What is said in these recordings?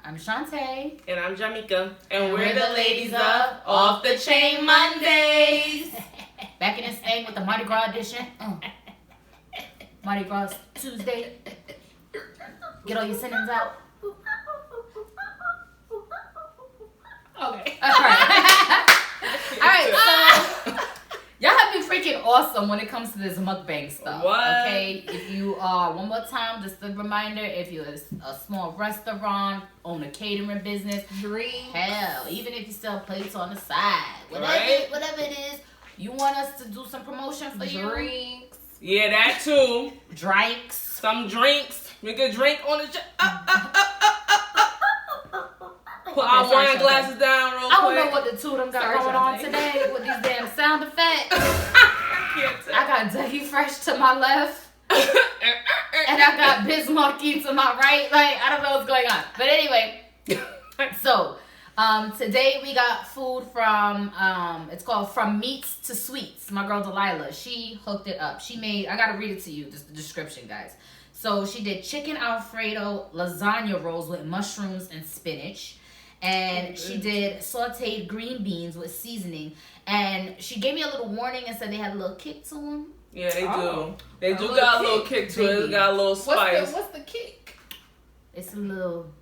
I'm Shantae. And I'm Jamaica. And we're the ladies of Off the Chain Mondays. Back in this thing with the Mardi Gras edition. Mardi Gras Tuesday. Get all your sentence out. Okay. Alright, so y'all have been freaking awesome when it comes to this mukbang stuff. What? Okay, if you are, one more time, just a reminder, if you're a small restaurant, own a catering business, hell, even if you sell plates on the side, whatever it is, you want us to do some promotion for you? Drinks. Yeah, that too. Drinks. Some drinks. We could drink on the Put our wine glasses down real quick. I don't know what the two of them got going on today with these damn sound effects. I got Dougie Fresh to my left. And I got Bismarcky to my right. Like, I don't know what's going on. But anyway, so today we got food from, it's called From Meats to Sweets. My girl Delilah, she hooked it up. She made, I got to read it to you, just the description, guys. So she did chicken Alfredo lasagna rolls with mushrooms and spinach. And she did sauteed green beans with seasoning. And she gave me a little warning and said they had a little kick to them. Yeah, they do. They do got a little kick to it. It got a little spice. What's the kick? It's a little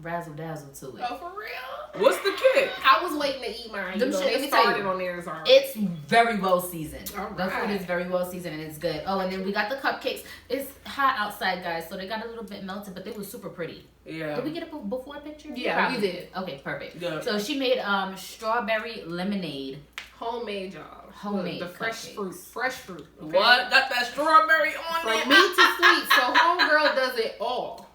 razzle dazzle to it. Oh, for real? What's the kick? I was waiting to eat mine. Them shit, let me tell you, on theirs already. it's very well seasoned. All The food right. is very well seasoned and it's good. Oh, and then we got the cupcakes. It's hot outside, guys, so they got a little bit melted, but they were super pretty. Yeah. Did we get a before picture? Yeah, Probably. we did. Okay, perfect. Yeah. So she made strawberry lemonade. Homemade, y'all. Homemade The fresh cupcakes. fruit. Fresh fruit. Okay? What? Got that strawberry on From there? meat to sweet. So homegirl does it all.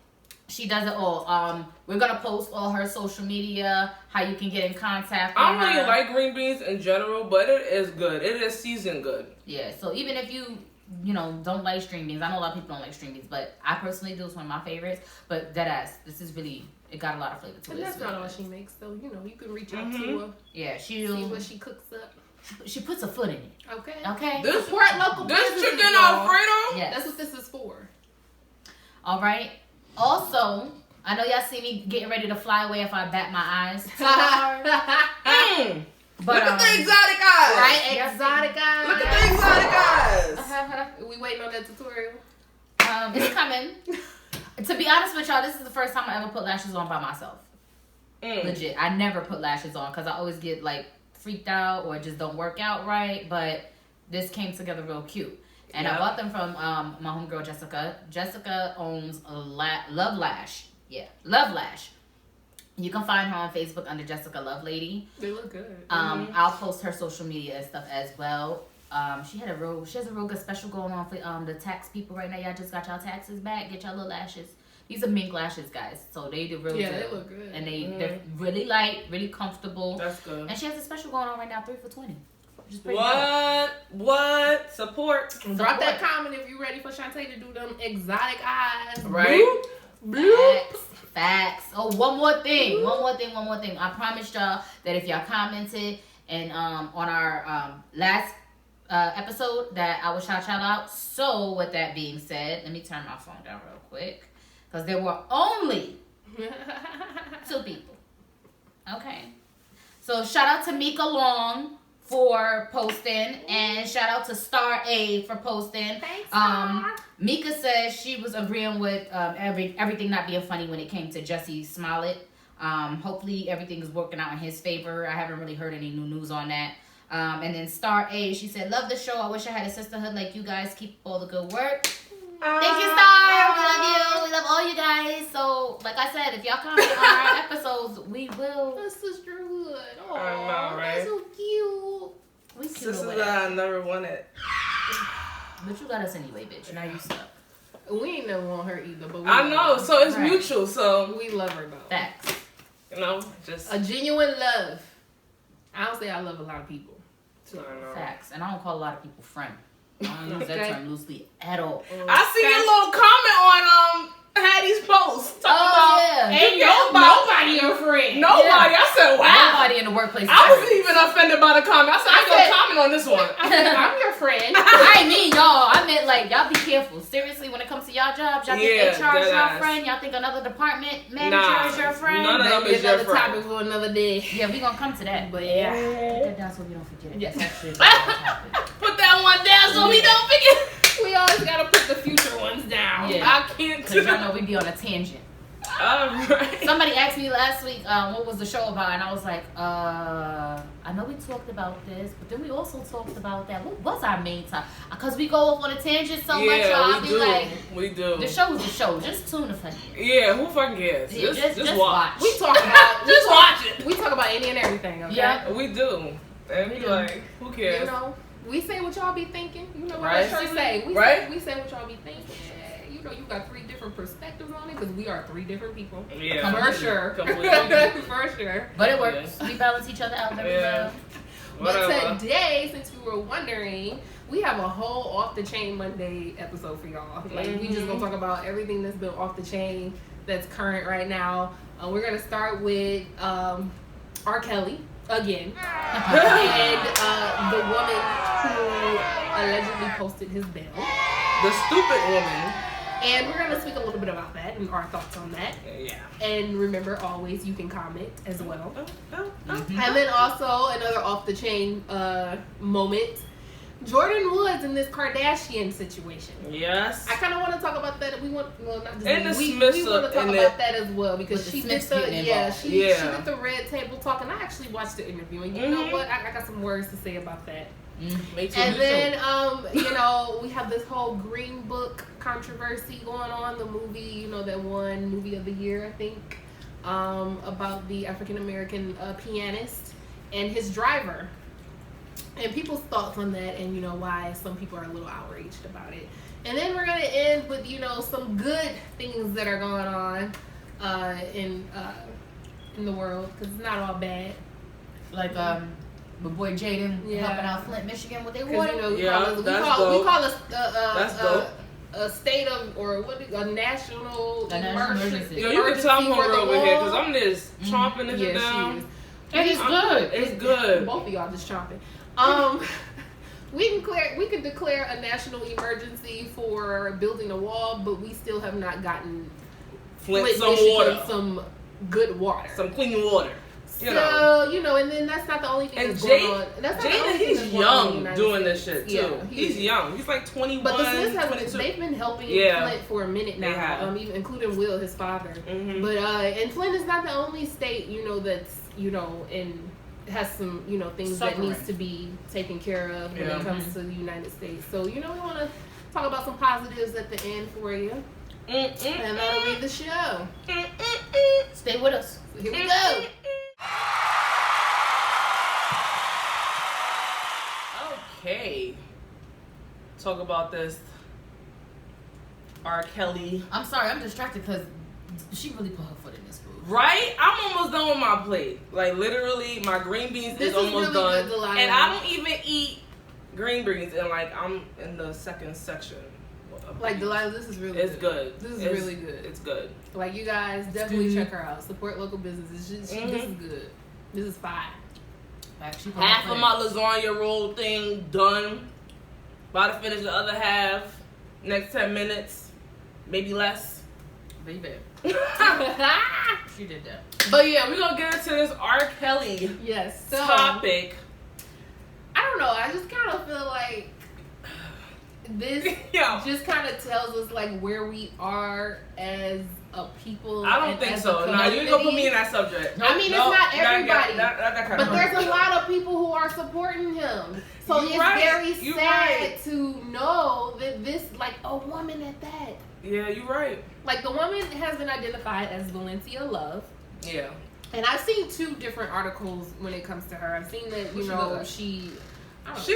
She does it all. We're gonna post all her social media, how you can get in contact with I don't really her. like green beans in general, but it is good. It is seasoned good. Yeah, so even if you don't like string beans, I know a lot of people don't like string beans, but I personally do. It's one of my favorites. But deadass, this is really, it got a lot of flavor to And it. that's It's not really all good. she makes, though. You can reach out to her. Yeah, See what she cooks up. she puts a foot in it. Okay. Okay. This Support local businesses, chicken y'all. Alfredo? Yes. That's what this is for. All right. Also, I know y'all see me getting ready to fly away if I bat my eyes too hard. But Look at the exotic eyes. Right? Exotic eyes. Look at the exotic eyes. We waiting on that tutorial. It's coming. To be honest with y'all, this is the first time I ever put lashes on by myself. Legit. I never put lashes on because I always get like freaked out or it just don't work out right. But this came together real cute. And I bought them from my homegirl Jessica. Jessica owns Love Lash. Yeah, Love Lash. You can find her on Facebook under Jessica Love Lady. They look good. I'll post her social media and stuff as well. She has a real good special going on for the tax people right now. Y'all just got y'all taxes back. Get y'all little lashes. These are mink lashes, guys. So they do really good. Yeah, they look good. And they're really light, really comfortable. That's good. And she has a special going on right now, 3 for $20. Which is pretty What? Support. Drop that comment if you're ready for Shantae to do them exotic eyes. Right? Bloop. Facts. Oh, one more thing. I promised y'all that if y'all commented and on our last episode that I would shout y'all out. So with that being said, let me turn my phone down real quick because there were only 2 people. Okay. So shout out to Mika Long for posting and shout out to Star A for posting. Thanks, Mika says she was agreeing with everything not being funny when it came to Jesse Smollett. Hopefully everything is working out in his favor. I haven't really heard any new news on that. And then Star A, she said, love the show. I wish I had a sisterhood like you guys. Keep all the good work. Thank you, Star. We love you. We love all you guys. So, like I said, if y'all comment on our episodes, we will. My sisterhood. Oh, I know, right? That's so cute. We cute Sisters over that that. I never wanted. But you got us anyway, bitch. Now you stuck. We ain't never want her either, but we I love know, her. so it's Right. mutual. So We love her, though. Facts. just A genuine love. I don't say I love a lot of people. I know. Facts. And I don't call a lot of people friend. I don't use that Okay. term loosely at all. I see your little comment on Hattie's post talking about yeah. ain't nobody your friend. Nobody. I said, wow. Nobody in the workplace. I wasn't even offended by the comment. I said, I ain't gonna comment on this one. I said, I'm your friend. I ain't mean y'all. I meant like y'all be careful. Seriously, when it comes to y'all jobs, y'all think HR is your friend. Y'all think another department manager is your friend. None of them is your friend. Topic for another day. Yeah, we gonna come to that. But yeah, put that down so we don't forget it. Yes. Put that one down so we don't forget. We always gotta put the future ones down. Yeah. I can't. Cause y'all know we be on a tangent. Right. Somebody asked me last week, what was the show about, and I was like, I know we talked about this, but then we also talked about that. What was our main topic? Because we go off on a tangent so much, y'all. I'll be like, we do. The show is the show. Just tune in. Yeah, who fucking cares? Yeah, just watch. We talk about just watch it. We talk about any and everything. Okay? Yeah, we do. And we like, who cares? You know, we say what y'all be thinking. You know what Right. I say. We say what y'all be thinking. You know, you got 3 different perspectives on it because we are 3 different people. Yeah, for sure. Completely. For sure. but it works. We balance each other out very well. But today, since you were wondering, we have a whole off the chain Monday episode for y'all. Like we just gonna talk about everything that's been off the chain that's current right now. We're gonna start with R. Kelly again, and the woman who allegedly posted his bail. The stupid woman. And we're going to speak a little bit about that and our thoughts on that. Yeah. And remember, always, you can comment as well. Mm-hmm. And then also, another off-the-chain moment. Jordan Woods in this Kardashian situation. Yes. I kind of want to talk about that. We want to talk about that as well because she did she did the red table talk, and I actually watched the interview. And you know what? I got some words to say about that. And then, you know, we have this whole Green Book controversy going on. The movie, you know, that won Movie of the Year, I think, about the African-American pianist and his driver. And people's thoughts on that and, you know, why some people are a little outraged about it. And then we're going to end with, you know, some good things that are going on in the world because it's not all bad. Like, my boy Jaden helping out Flint, Michigan with their water. You know, we call a state of or a national emergency. Yo, you can tell I'm hungry over here because I'm just chomping this down. And it's good. It's good. Both of y'all just chomping. We can declare a national emergency for building a wall, but we still have not gotten Flint some Michigan water, some good water, some clean water. You know, and then that's not the only thing that's going on. Jaden, he's young doing this shit too. Yeah, he's young. He's like 21, but the Smiths 22. They've been helping Flint for a minute now. They even including Will, his father. Mm-hmm. But and Flint is not the only state, you know, that's has some, you know, things that needs to be taken care of when it comes to the United States. So, you know, we want to talk about some positives at the end for you. And that'll be the show. Stay with us. So here we go. Okay. Talk about this R. Kelly. I'm sorry, I'm distracted because she really put her foot in this food. Right? I'm almost done with my plate. Like, literally, my green beans is almost really done. And I don't even eat green beans. And, like, I'm in the second section. Like, Delilah, this is really good. This is really good. It's good. Like, you guys, definitely check her out. Support local businesses. This is good. This is fire. Half of my lasagna roll thing done. About to finish the other half. Next 10 minutes. Maybe less. Baby. She did that. But yeah, we're going to get into this R. Kelly topic. I don't know. I just kind of feel like this just kind of tells us like where we are as a people. I don't think so. No, you ain't gonna put me in that subject. I mean, it's not everybody. But there's a lot of people who are supporting him. So it's very sad to know that this, like, a woman at that. Yeah, you're right. Like, the woman has been identified as Valencia Love. Yeah. And I've seen 2 different articles when it comes to her. I've seen that, you know, she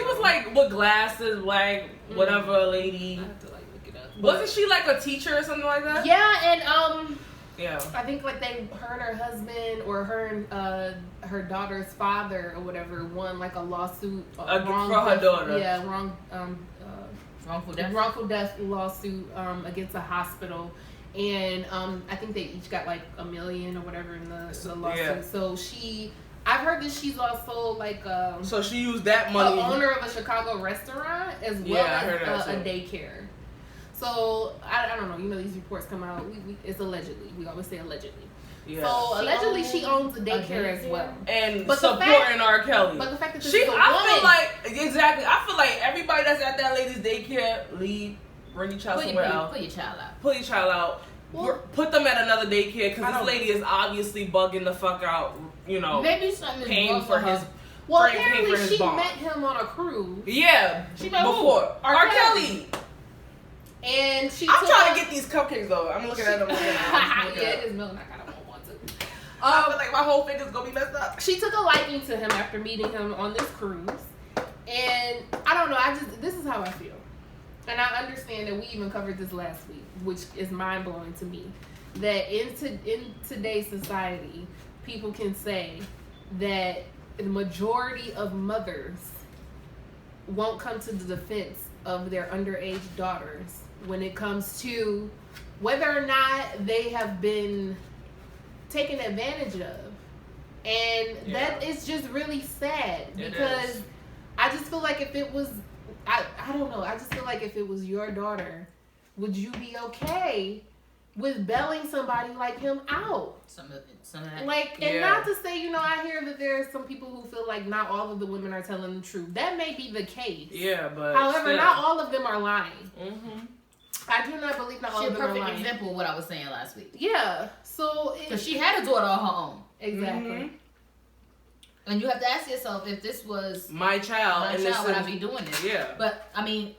was like with glasses, like whatever lady. I have to like look it up. Wasn't she like a teacher or something like that? Yeah, and yeah. I think like her and her husband or her and her daughter's father or whatever won like a lawsuit for her daughter. Yeah, wrongful death lawsuit against a hospital. And I think they each got like $1 million or whatever in the lawsuit. Yeah. So I've heard that she's also like so she used that money. The owner of a Chicago restaurant as well as a daycare. So I don't know. You know, these reports come out. It's allegedly. We always say allegedly. Yeah. So allegedly, she owns a daycare as well, and supporting R. Kelly. But the fact that feel like everybody that's at that lady's daycare, bring your child somewhere else. Put your child out. Put your child out. Well, put them at another daycare because this lady is obviously bugging the fuck out. You know, maybe something paying for his. Well, apparently she met him on a cruise. Yeah, she met before R. Kelly. And I'm trying to get these cupcakes though. I'm looking at them. Yeah, it is milk. I kind of want to. I feel like my whole finger's gonna be messed up. She took a liking to him after meeting him on this cruise, and I don't know. This is how I feel, and I understand that we even covered this last week, which is mind blowing to me. That in today's society, people can say that the majority of mothers won't come to the defense of their underage daughters when it comes to whether or not they have been taken advantage of. And that is just really sad because I just feel like if it was, I don't know, I just feel like if it was your daughter, would you be okay with belling somebody like him out? Some of that. Like, and not to say, I hear that there are some people who feel like not all of the women are telling the truth. That may be the case. Yeah, but however, not all of them are lying. Mm-hmm. I do not believe that all of them are lying. Perfect example of what I was saying last week. Yeah, so because she had a daughter of her own. Exactly. Mm-hmm. And you have to ask yourself, if this was my child, would I be doing this? Yeah. But I mean.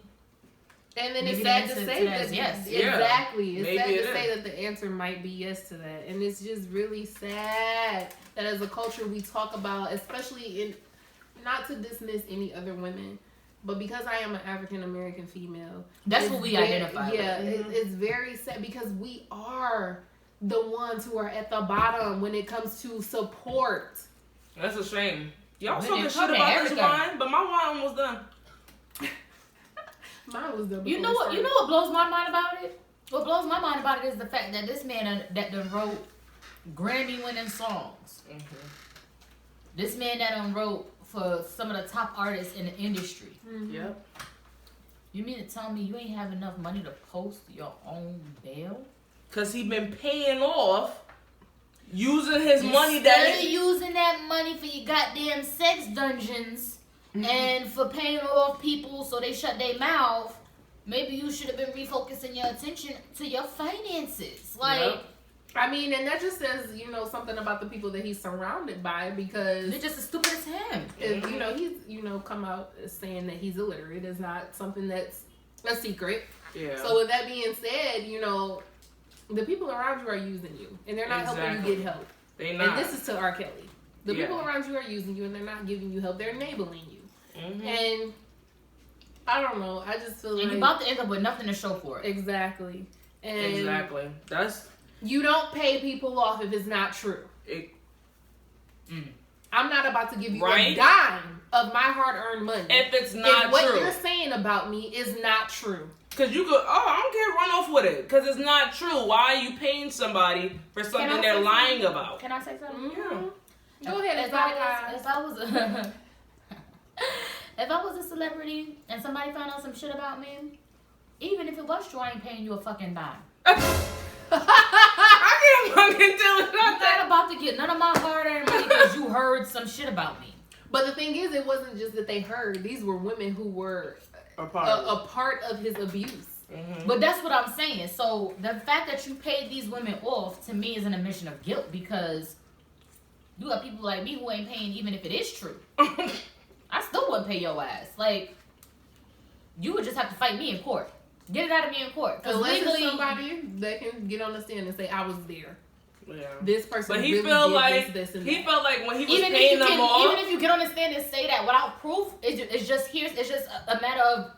And then it's sad to say that yes. Exactly. It's sad to say that the answer might be yes to that. And it's just really sad that as a culture we talk about, especially in, not to dismiss any other women, but because I am an African American female. That's what we identify with. Yeah, it's very sad because we are the ones who are at the bottom when it comes to support. That's a shame. Y'all talking shit about this wine, but my wine was done. Mine was done. You know what blows my mind about it? What blows my mind about it is the fact that this man that done wrote Grammy-winning songs. Mm-hmm. This man that done wrote for some of the top artists in the industry. Mm-hmm. Yep. You mean to tell me you ain't have enough money to post your own bail? Cause he been paying off, using his money using that money for your goddamn sex dungeons. Mm-hmm. And for paying off people so they shut their mouth, maybe you should have been refocusing your attention to your finances. I mean, and that just says, something about the people that he's surrounded by, because they're just as stupid as him. If, he's, come out saying that he's illiterate is not something that's a secret. Yeah. So with that being said, the people around you are using you, and they're not helping you get help. They're not. And this is to R. Kelly. The people around you are using you, and they're not giving you help. They're enabling you. Mm-hmm. And I don't know. I just feel like you're about to end up with nothing to show for it. Exactly. And exactly. You don't pay people off if it's not true. I'm not about to give you a dime of my hard-earned money if it's not what true. What you're saying about me is not true. Because you could, I don't care, run off with it. Because it's not true. Why are you paying somebody for something they're lying about? Can I say something? Mm-hmm. Go ahead. If I was a celebrity and somebody found out some shit about me, even if it was true, I ain't paying you a fucking dime. I can't fucking do it. You're not about to get none of my hard-earned money because you heard some shit about me. But the thing is, it wasn't just that they heard. These were women who were a part of his abuse. Mm-hmm. But that's what I'm saying. So the fact that you paid these women off, to me, is an admission of guilt, because you got people like me who ain't paying even if it is true. I still wouldn't pay your ass. Like, you would just have to fight me in court. Get it out of me in court. Because legally, somebody that can get on the stand and say, I was there. Yeah. This person but he really felt did like this and he that. felt like when he was paying them off. Even if you get on the stand and say that without proof, it's just a matter of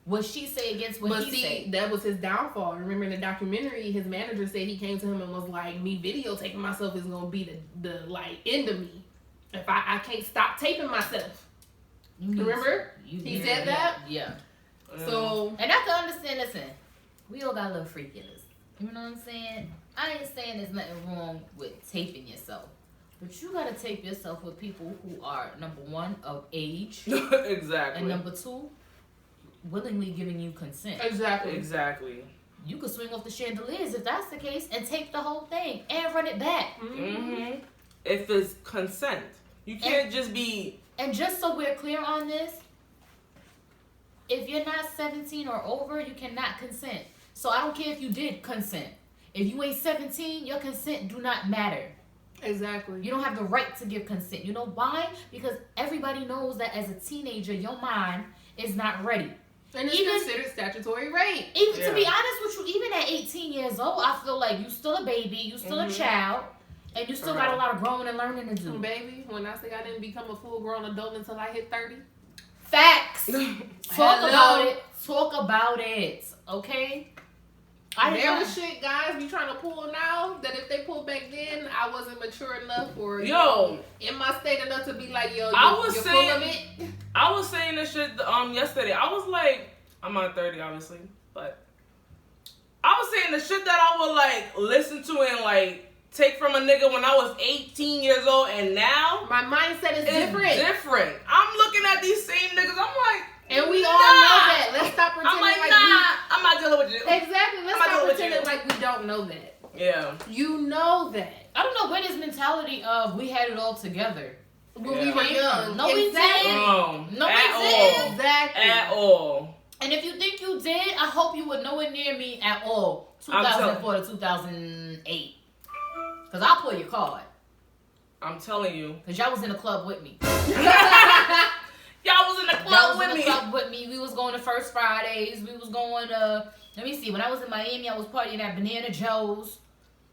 what she say against what he say. That was his downfall. Remember in the documentary, his manager said he came to him and was like, me videotaping myself is gonna be the end of me. If I can't stop taping myself. Remember? He said that? Yeah. So, and I can understand, listen, we all got a little freakiness. You know what I'm saying? I ain't saying there's nothing wrong with taping yourself. But you gotta tape yourself with people who are, number one, of age. Exactly. And number two, willingly giving you consent. Exactly. You could swing off the chandeliers if that's the case and take the whole thing and run it back. Mm-hmm. If it's consent. You can't just be... And just so we're clear on this, if you're not 17 or over, you cannot consent. So I don't care if you did consent. If you ain't 17, your consent do not matter. Exactly. You don't have the right to give consent. You know why? Because everybody knows that as a teenager, your mind is not ready. And it's considered statutory rape. Even to be honest with you, even at 18 years old, I feel like you still a baby, you still a child, and you still got a lot of growing and learning to do. Baby, when I say I didn't become a full-grown adult until I hit 30. Facts. Talk about it. Talk about it. Okay? There was shit guys be trying to pull now that if they pulled back then, I wasn't mature enough or in my state enough to be like, yo, you're full of it. I was saying this shit yesterday. I was like, I'm not 30 obviously, but I was saying the shit that I would like listen to and like take from a nigga when I was 18 years old, and now my mindset is different. I'm looking at these same niggas. I'm like, and we all know that. Let's stop pretending I'm not dealing with you. Exactly. Let's stop pretending like we don't know that. Yeah. You know that. I don't know where this mentality of we had it all together. When we were young. No, we didn't. No, we didn't. Exactly. At all. And if you think you did, I hope you were nowhere near me at all. 2004 to 2008. Because I'll pull your card. I'm telling you. Because y'all was in the club with me. Y'all was in the club with me. We was going to First Fridays. We was going to, let me see. When I was in Miami, I was partying at Banana Joe's.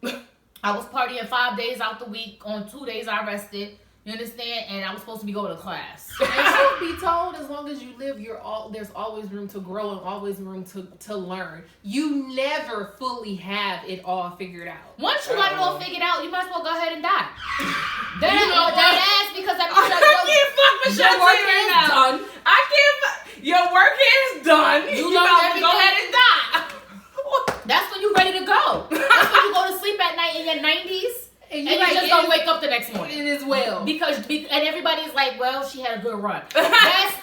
I was partying 5 days out the week. On 2 days, I rested. You understand? And I was supposed to be going to class. And truth be told, as long as you live, there's always room to grow and always room to learn. You never fully have it all figured out. Once you got it all figured out, you might as well go ahead and die. That ass because I can't fuck with your work is done. I can't. Your work is done. You about to go ahead and die. That's when you're ready to go. That's when you go to sleep at night in your 90s. And you just don't wake up the next morning. It is well. And everybody's like, well, she had a good run. That's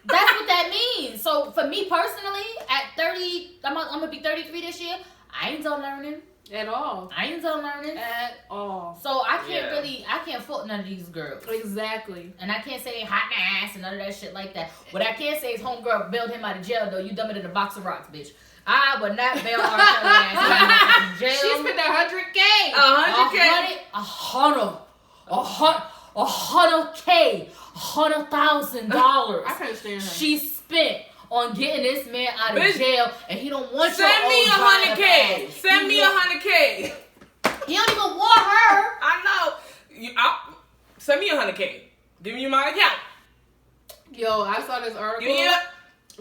what that means. So for me personally, at 30, I'm going to be 33 this year. I ain't done learning. At all. I ain't done learning. At all. So I can't fault none of these girls. Exactly. And I can't say hot ass and none of that shit like that. What I can say is homegirl bailed him out of jail, though. You dumber than a box of rocks, bitch. I would not bail R. Kelly ass out of jail. She spent $100K. $100K. $100,000. I can't stand her. She spent on getting this man out of jail, and he don't want your Send me $100K. Send me $100K. He don't even want her. I know. Send me $100K. Give me my account. Yo, I saw this article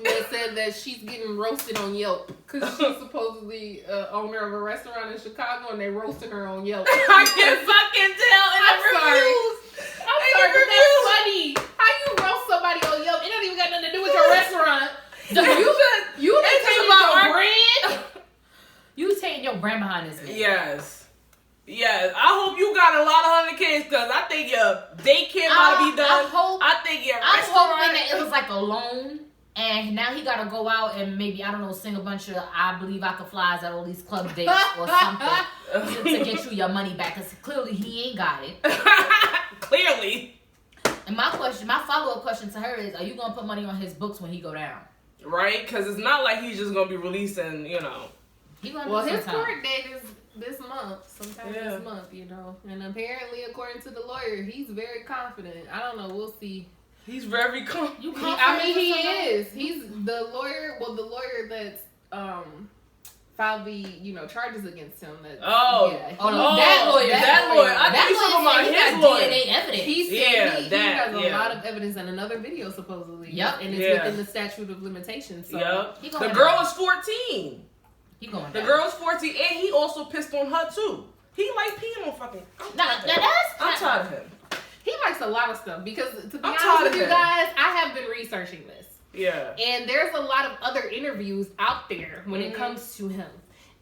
that said that she's getting roasted on Yelp because she's supposedly owner of a restaurant in Chicago, and they roasted her on Yelp. I can fucking tell in the reviews. I'm sorry, but that's funny. How you roast somebody on Yelp? It don't even got nothing to do with your restaurant. You taking your brand? You taking your brand behind this man. Yes. I hope you got a lot of $100K because I think your daycare about to be done. I think your restaurant. I'm hoping that it was like a loan. And now he got to go out and maybe, I don't know, sing a bunch of I Believe I Could Flies at all these club dates or something to get you your money back. Because clearly he ain't got it. Clearly. And my follow-up question to her is, are you going to put money on his books when he go down? Right? Because it's not like he's just going to be releasing, His court date is this month, sometime this month, And apparently, according to the lawyer, he's very confident. I don't know. We'll see. He's very confident. He is. He's the lawyer. Well, the lawyer that's filed the charges against him. That lawyer. I think he's talking about his lawyer. DNA evidence. He has a lot of evidence and another video supposedly. Yep. And it's within the statute of limitations. So the girl is 14. The girl's 14, and he also pissed on her too. He like peeing on fucking. I'm tired of him. He likes a lot of stuff because, to be honest with you guys, I have been researching this. Yeah. And there's a lot of other interviews out there when it comes to him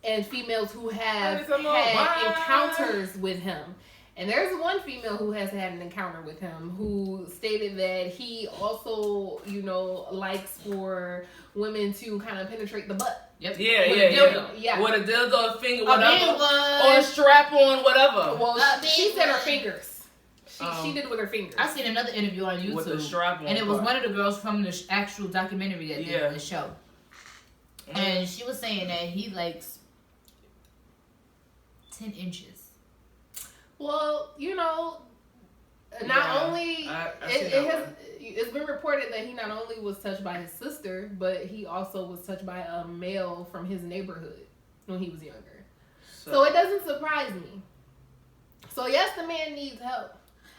and females who have had encounters with him. And there's one female who has had an encounter with him who stated that he also, likes for women to kind of penetrate the butt. Yep. Yeah. With a dildo, a finger, whatever. Or a strap on, whatever. Well, she said her fingers. She did it with her fingers. I seen another interview on YouTube. With the strap on. And it was one of the girls from the actual documentary that did the show. And she was saying that he likes 10 inches. Well, it's been reported that he not only was touched by his sister, but he also was touched by a male from his neighborhood when he was younger. So it doesn't surprise me. So yes, the man needs help.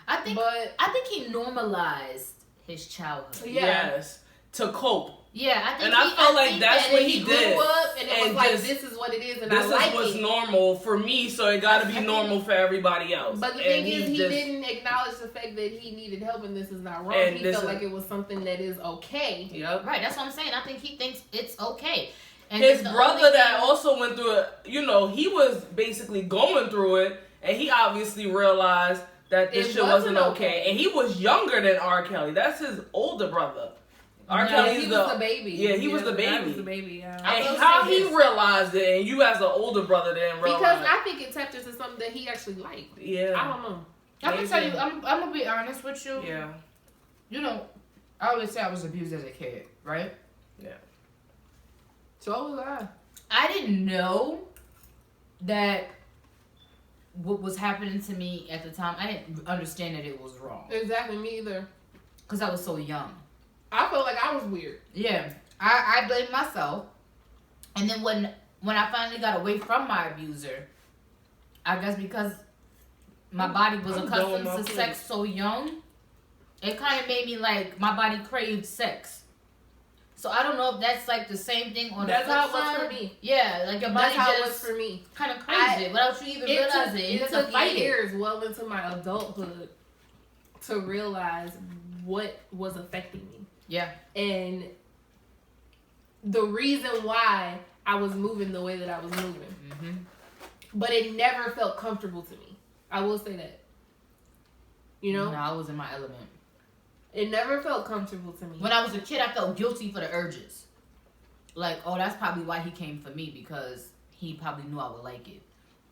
I think he normalized his childhood. Yes, to cope. Yeah, I felt like that's what he did. Grew up and it was like, this is what it is, and I like it. This is what's normal for me, so it got to be normal for everybody else. But the thing is, he didn't acknowledge the fact that he needed help, and this is not wrong. He felt like it was something that is okay. Yep. Right, that's what I'm saying. I think he thinks it's okay. And his brother that also went through it, he was basically going through it, and he obviously realized that this shit wasn't okay. And he was younger than R. Kelly. That's his older brother. R. Kelly was the baby. Yeah, he was the baby. He was the baby, yeah. And how he realized it, and you as an older brother didn't realize because I think it tapped into something that he actually liked. Yeah. I don't know. I can tell you, I'm going to be honest with you. Yeah. I always say I was abused as a kid, right? Yeah. So was I. I didn't know that what was happening to me at the time, I didn't understand that it was wrong. Exactly, me either. Because I was so young. I felt like I was weird. Yeah. I blamed myself. And then when I finally got away from my abuser, I guess because my body was accustomed to sex so young, it kind of made me like, my body craved sex. So I don't know if that's like the same thing on the flip side. That's how it was for me. Yeah, like your body just it was for me. Kind of crazy without you even realizing it. It took years well into my adulthood to realize what was affecting me. Yeah. And the reason why I was moving the way that I was moving. Mm-hmm. But it never felt comfortable to me. I will say that. No, I was in my element. It never felt comfortable to me. When I was a kid, I felt guilty for the urges. Like, oh, that's probably why he came for me, because he probably knew I would like it.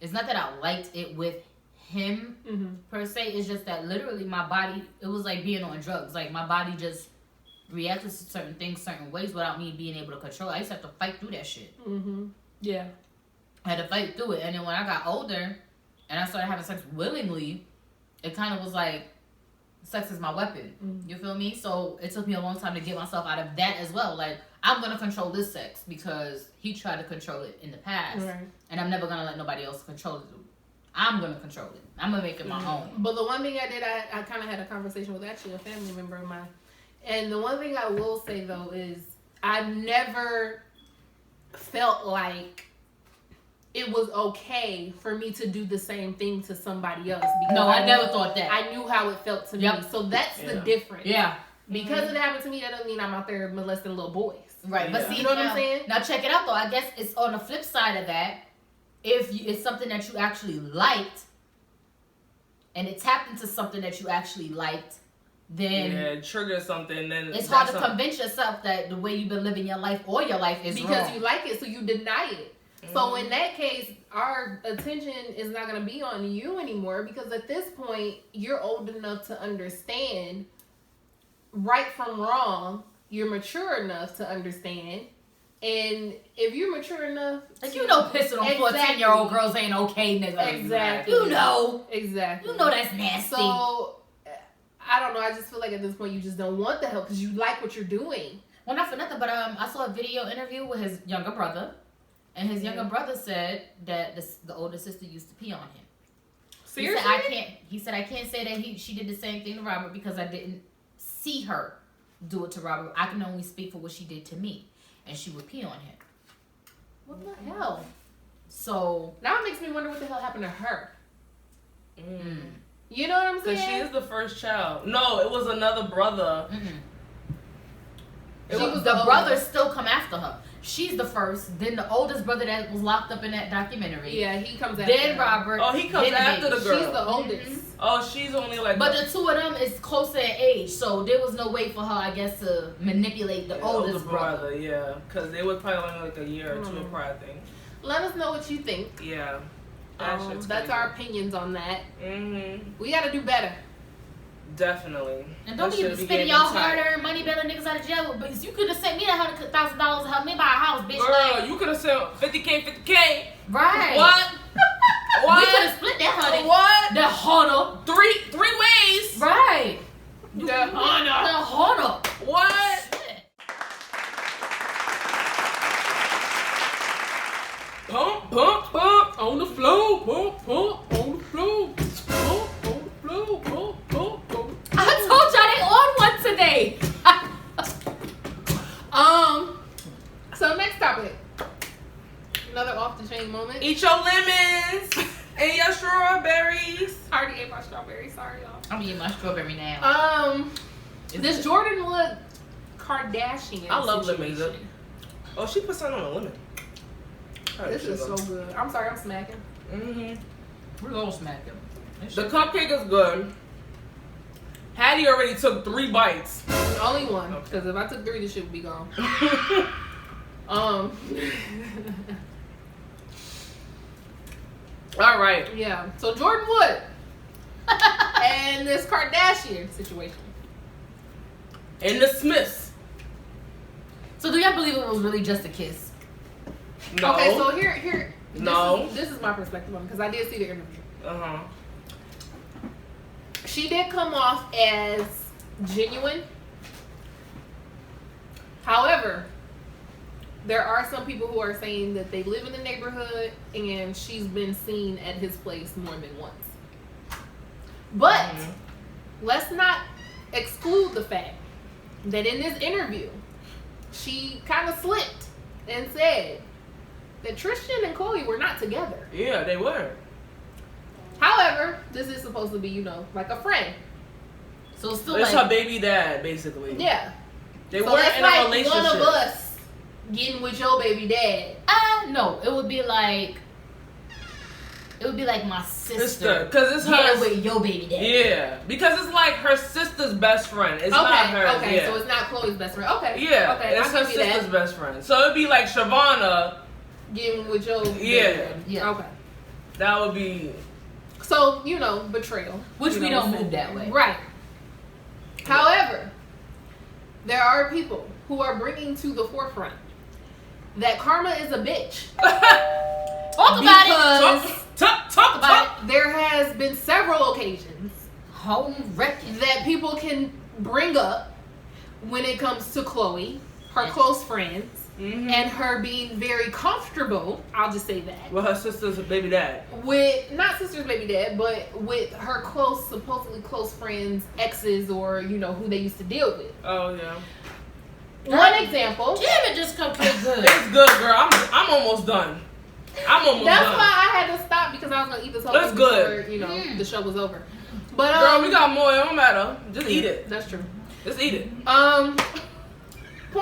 It's not that I liked it with him, per se. It's just that literally my body, it was like being on drugs. Like, my body just reacted to certain things certain ways without me being able to control it. I used to have to fight through that shit. Yeah. I had to fight through it. And then when I got older and I started having sex willingly, it kind of was like, sex is my weapon. You feel me? So it took me a long time to get myself out of that as well. Like, I'm going to control this sex because he tried to control it in the past. Right. And I'm never going to let nobody else control it. I'm going to control it. I'm going to make it my own. But the one thing I did, I kind of had a conversation with actually a family member of mine. And the one thing I will say, though, is I've never felt like it was okay for me to do the same thing to somebody else. Because I never thought that. I knew how it felt to me. So that's the difference. Yeah. Because it happened to me, that doesn't mean I'm out there molesting little boys. Right. But see, you know what I'm saying? Now check it out, though. I guess it's on the flip side of that. If it's something that you actually liked, and it tapped into something that you actually liked, then it triggers something. Then it's hard to convince yourself that the way you've been living your life or your life is because wrong. you like it, so you deny it. So in that case, our attention is not going to be on you anymore, because at this point, you're old enough to understand right from wrong. You're mature enough to understand. And if you're mature enough, like, pissing on 14-year-old girls ain't okay, nigga. Exactly. You know. Exactly. You know that's nasty. So, I don't know. I just feel like at this point, you just don't want the help because you like what you're doing. Well, not for nothing, but I saw a video interview with his younger brother. And his younger brother said that the older sister used to pee on him. Seriously? He said I can't say that she did the same thing to Robert because I didn't see her do it to Robert. I can only speak for what she did to me. And she would pee on him. What the hell? So now it makes me wonder what the hell happened to her. You know what I'm saying? Because she is the first child. No, it was another brother. The brothers still come after her. She's the first. Then the oldest brother that was locked up in that documentary. Yeah, he comes after Then Robert. Oh, he comes after the girl. She's the oldest. Mm-hmm. Oh, she's only like. But the two of them is closer in age, so there was no way for her, I guess, to manipulate the oldest brother. Yeah, because they were probably only like a year or two apart, I think. Let us know what you think. Yeah. That's our opinions on that. Mm-hmm. We got to do better. Definitely. And don't be spending y'all hard-earned money bailing niggas out of jail. Because you could have sent me $100,000 to help me buy a house, bitch. Girl, you could have sent $50K. Right. What? We could have split that $100. What? The $100. Three ways. Right. The $100. What? Pump on the floor. Pump on the floor. Pump on the floor. Pump. I told y'all they on one today. So next topic. Another off the chain moment. Eat your lemons and your strawberries. I already ate my strawberries. Sorry, y'all. I'm eating my strawberry now. This Jordan Wood Kardashian. I love lemons. Oh, she put something on a lemon. This is so good. I'm sorry, I'm smacking. We're all smacking. The cupcake is good. Hattie already took 3 bites. Only one, because if I took 3, this shit would be gone. All right. Yeah. So Jordan Wood and this Kardashian situation. And the Smiths. So do y'all believe it was really just a kiss? No. Okay, so here. No. This is my perspective on it, because I did see the interview. Uh-huh. She did come off as genuine. However, there are some people who are saying that they live in the neighborhood and she's been seen at his place more than once. But let's not exclude the fact that in this interview, she kind of slipped and said that Tristan and Khloe were not together. Yeah, they were. However, this is supposed to be, like a friend. So it's still it's her baby dad, basically. Yeah. They weren't in a relationship. One of us getting with your baby dad. No, it would be like my sister. Because it's her with your baby dad. Yeah, because it's like her sister's best friend. It's not hers. Okay, so it's not Khloe's best friend. Okay. Yeah, okay, it's her sister's best friend. So it'd be like Shavonna getting with your yeah. Okay. That would be. So, betrayal. Which we don't move that way. Right. However, there are people who are bringing to the forefront that karma is a bitch. Talk about it. Talk about it. There has been several occasions that people can bring up when it comes to Khloe, her close friends, and her being very comfortable, I'll just say that. With her sister's baby dad. With, not sister's baby dad, but with her supposedly close friends, exes, or, who they used to deal with. Oh, yeah. One example. Damn it, just cupcake good. It's good, girl. I'm almost done. That's why I had to stop, because I was going to eat this whole thing before, the show was over. But, girl, we got more. It don't matter. Just eat it. That's true. Just eat it. Point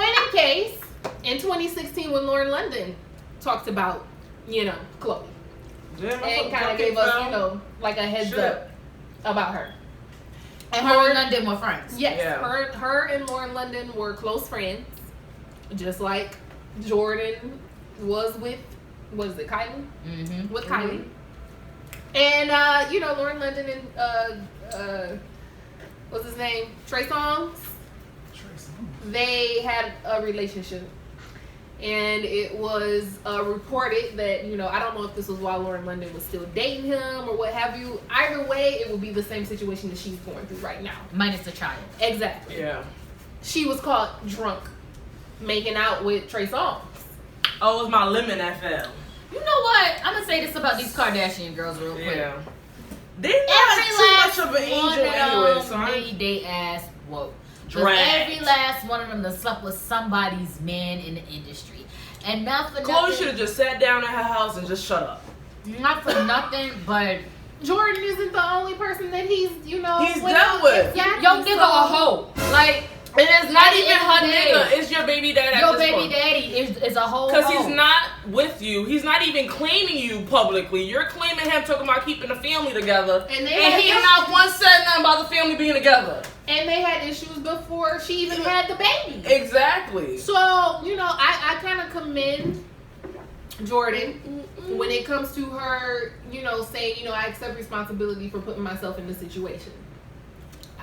in case, in 2016 when Lauren London talked about, Khloe. And kind of gave us, like a heads up about her. And her and London were friends. Yes. Yeah. Her and Lauren London were close friends. Just like Jordan was with, what is it, Kylie? Mm-hmm. With Kylie. And, Lauren London and, what's his name? Trey Songz. They had a relationship. And it was reported that, I don't know if this was while Lauren London was still dating him or what have you. Either way, it would be the same situation that she's going through right now. Minus the child. Exactly. Yeah. She was caught drunk making out with Trey Songz. Oh, it was my lemon that fell. You know what? I'm going to say this about these Kardashian girls real quick. Yeah. They're not too much of an angel anyway, so made they ass woke. Dragged. Every last one of them that slept with somebody's man in the industry. And not for Khloe nothing. should have just sat down at her house and just shut up. Not for nothing, but Jordan isn't the only person that he's he's dealt with. Exactly. Yo, nigga, a hoe. Like, And it's not even her nigga. It's your baby daddy. Your baby daddy is a whole. Because he's not with you. He's not even claiming you publicly. You're claiming him, talking about keeping the family together. And he not once said nothing about the family being together. And they had issues before she even had the baby. Exactly. So, I kind of commend Jordan when it comes to her, saying, I accept responsibility for putting myself in this situation.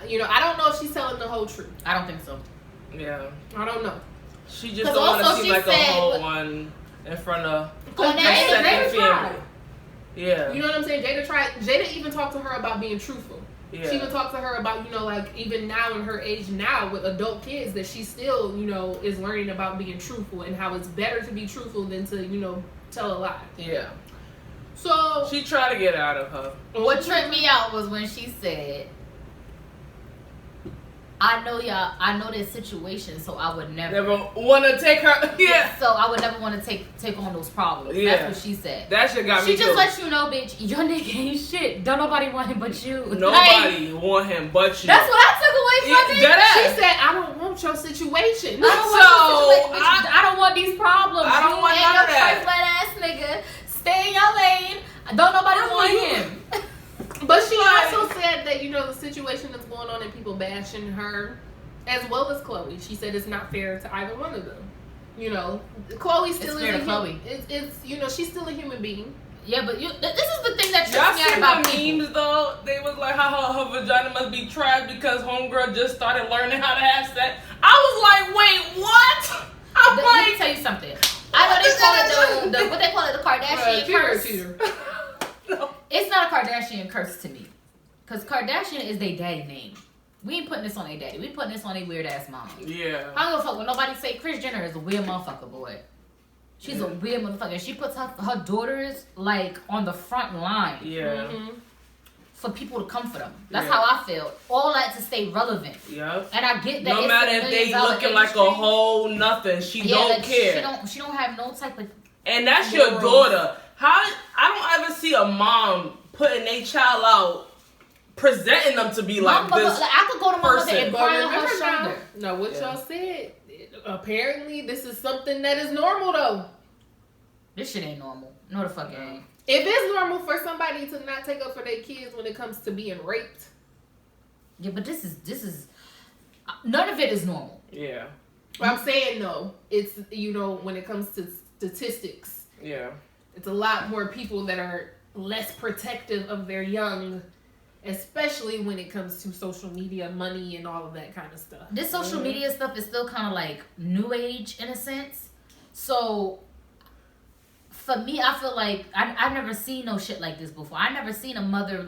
I don't know if she's telling the whole truth. I don't think so. Yeah. I don't know. She just don't want to seem like a whole one in front of Jada tried. Yeah. You know what I'm saying? Jada tried. Jada even talked to her about being truthful. Yeah. She even talked to her about, even now in her age now with adult kids, that she still, is learning about being truthful and how it's better to be truthful than to, tell a lie. Yeah. So she tried to get out of her. What tripped me out was when she said, I know this situation, so I would never want to take her. Yeah. So I would never want to take on those problems. Yeah. That's what she said. That shit got me. She just let you know, bitch, your nigga ain't shit. Don't nobody want him but you. Nobody want him but you. That's what I took away from it. She said, I don't want your situation. I don't want these problems. I don't want none of that. Flat ass nigga. Stay in your lane. Don't nobody want him. But she also said that, the situation that's going on and people bashing her, as well as Chloe. She said it's not fair to either one of them. Chloe still is a human. It's she's still a human being. Yeah, but this is the thing that trips me out about the memes though. They was like how her vagina must be trash because homegirl just started learning how to have sex. I was like, wait, what? Let me tell you something. I know they call it what they call it, the Kardashian curse. No. It's not a Kardashian curse to me. Because Kardashian is their daddy name. We ain't putting this on their daddy. We putting this on their weird ass mama. Yeah. I don't give a fuck when nobody say Kris Jenner is a weird motherfucker, boy. She's a weird motherfucker. She puts her daughters on the front line. Yeah. For people to comfort them. That's how I feel. All that to stay relevant. Yep. And I get that. No matter if they looking like a whole nothing, she don't care. She don't have no type of. And that's your daughter. I don't ever see a mom putting their child out, presenting them to be like this. I could go to my mother and cry on her shoulder. No, what y'all said. Apparently, this is something that is normal though. This shit ain't normal. No, the fuck it ain't. If it's normal for somebody to not take up for their kids when it comes to being raped. Yeah, but this is none of it is normal. Yeah. But I'm saying though, it's when it comes to statistics. Yeah. It's a lot more people that are less protective of their young, especially when it comes to social media, money, and all of that kind of stuff. This social media stuff is still kind of like new age in a sense. So for me, I feel like I've never seen no shit like this before. I never seen a mother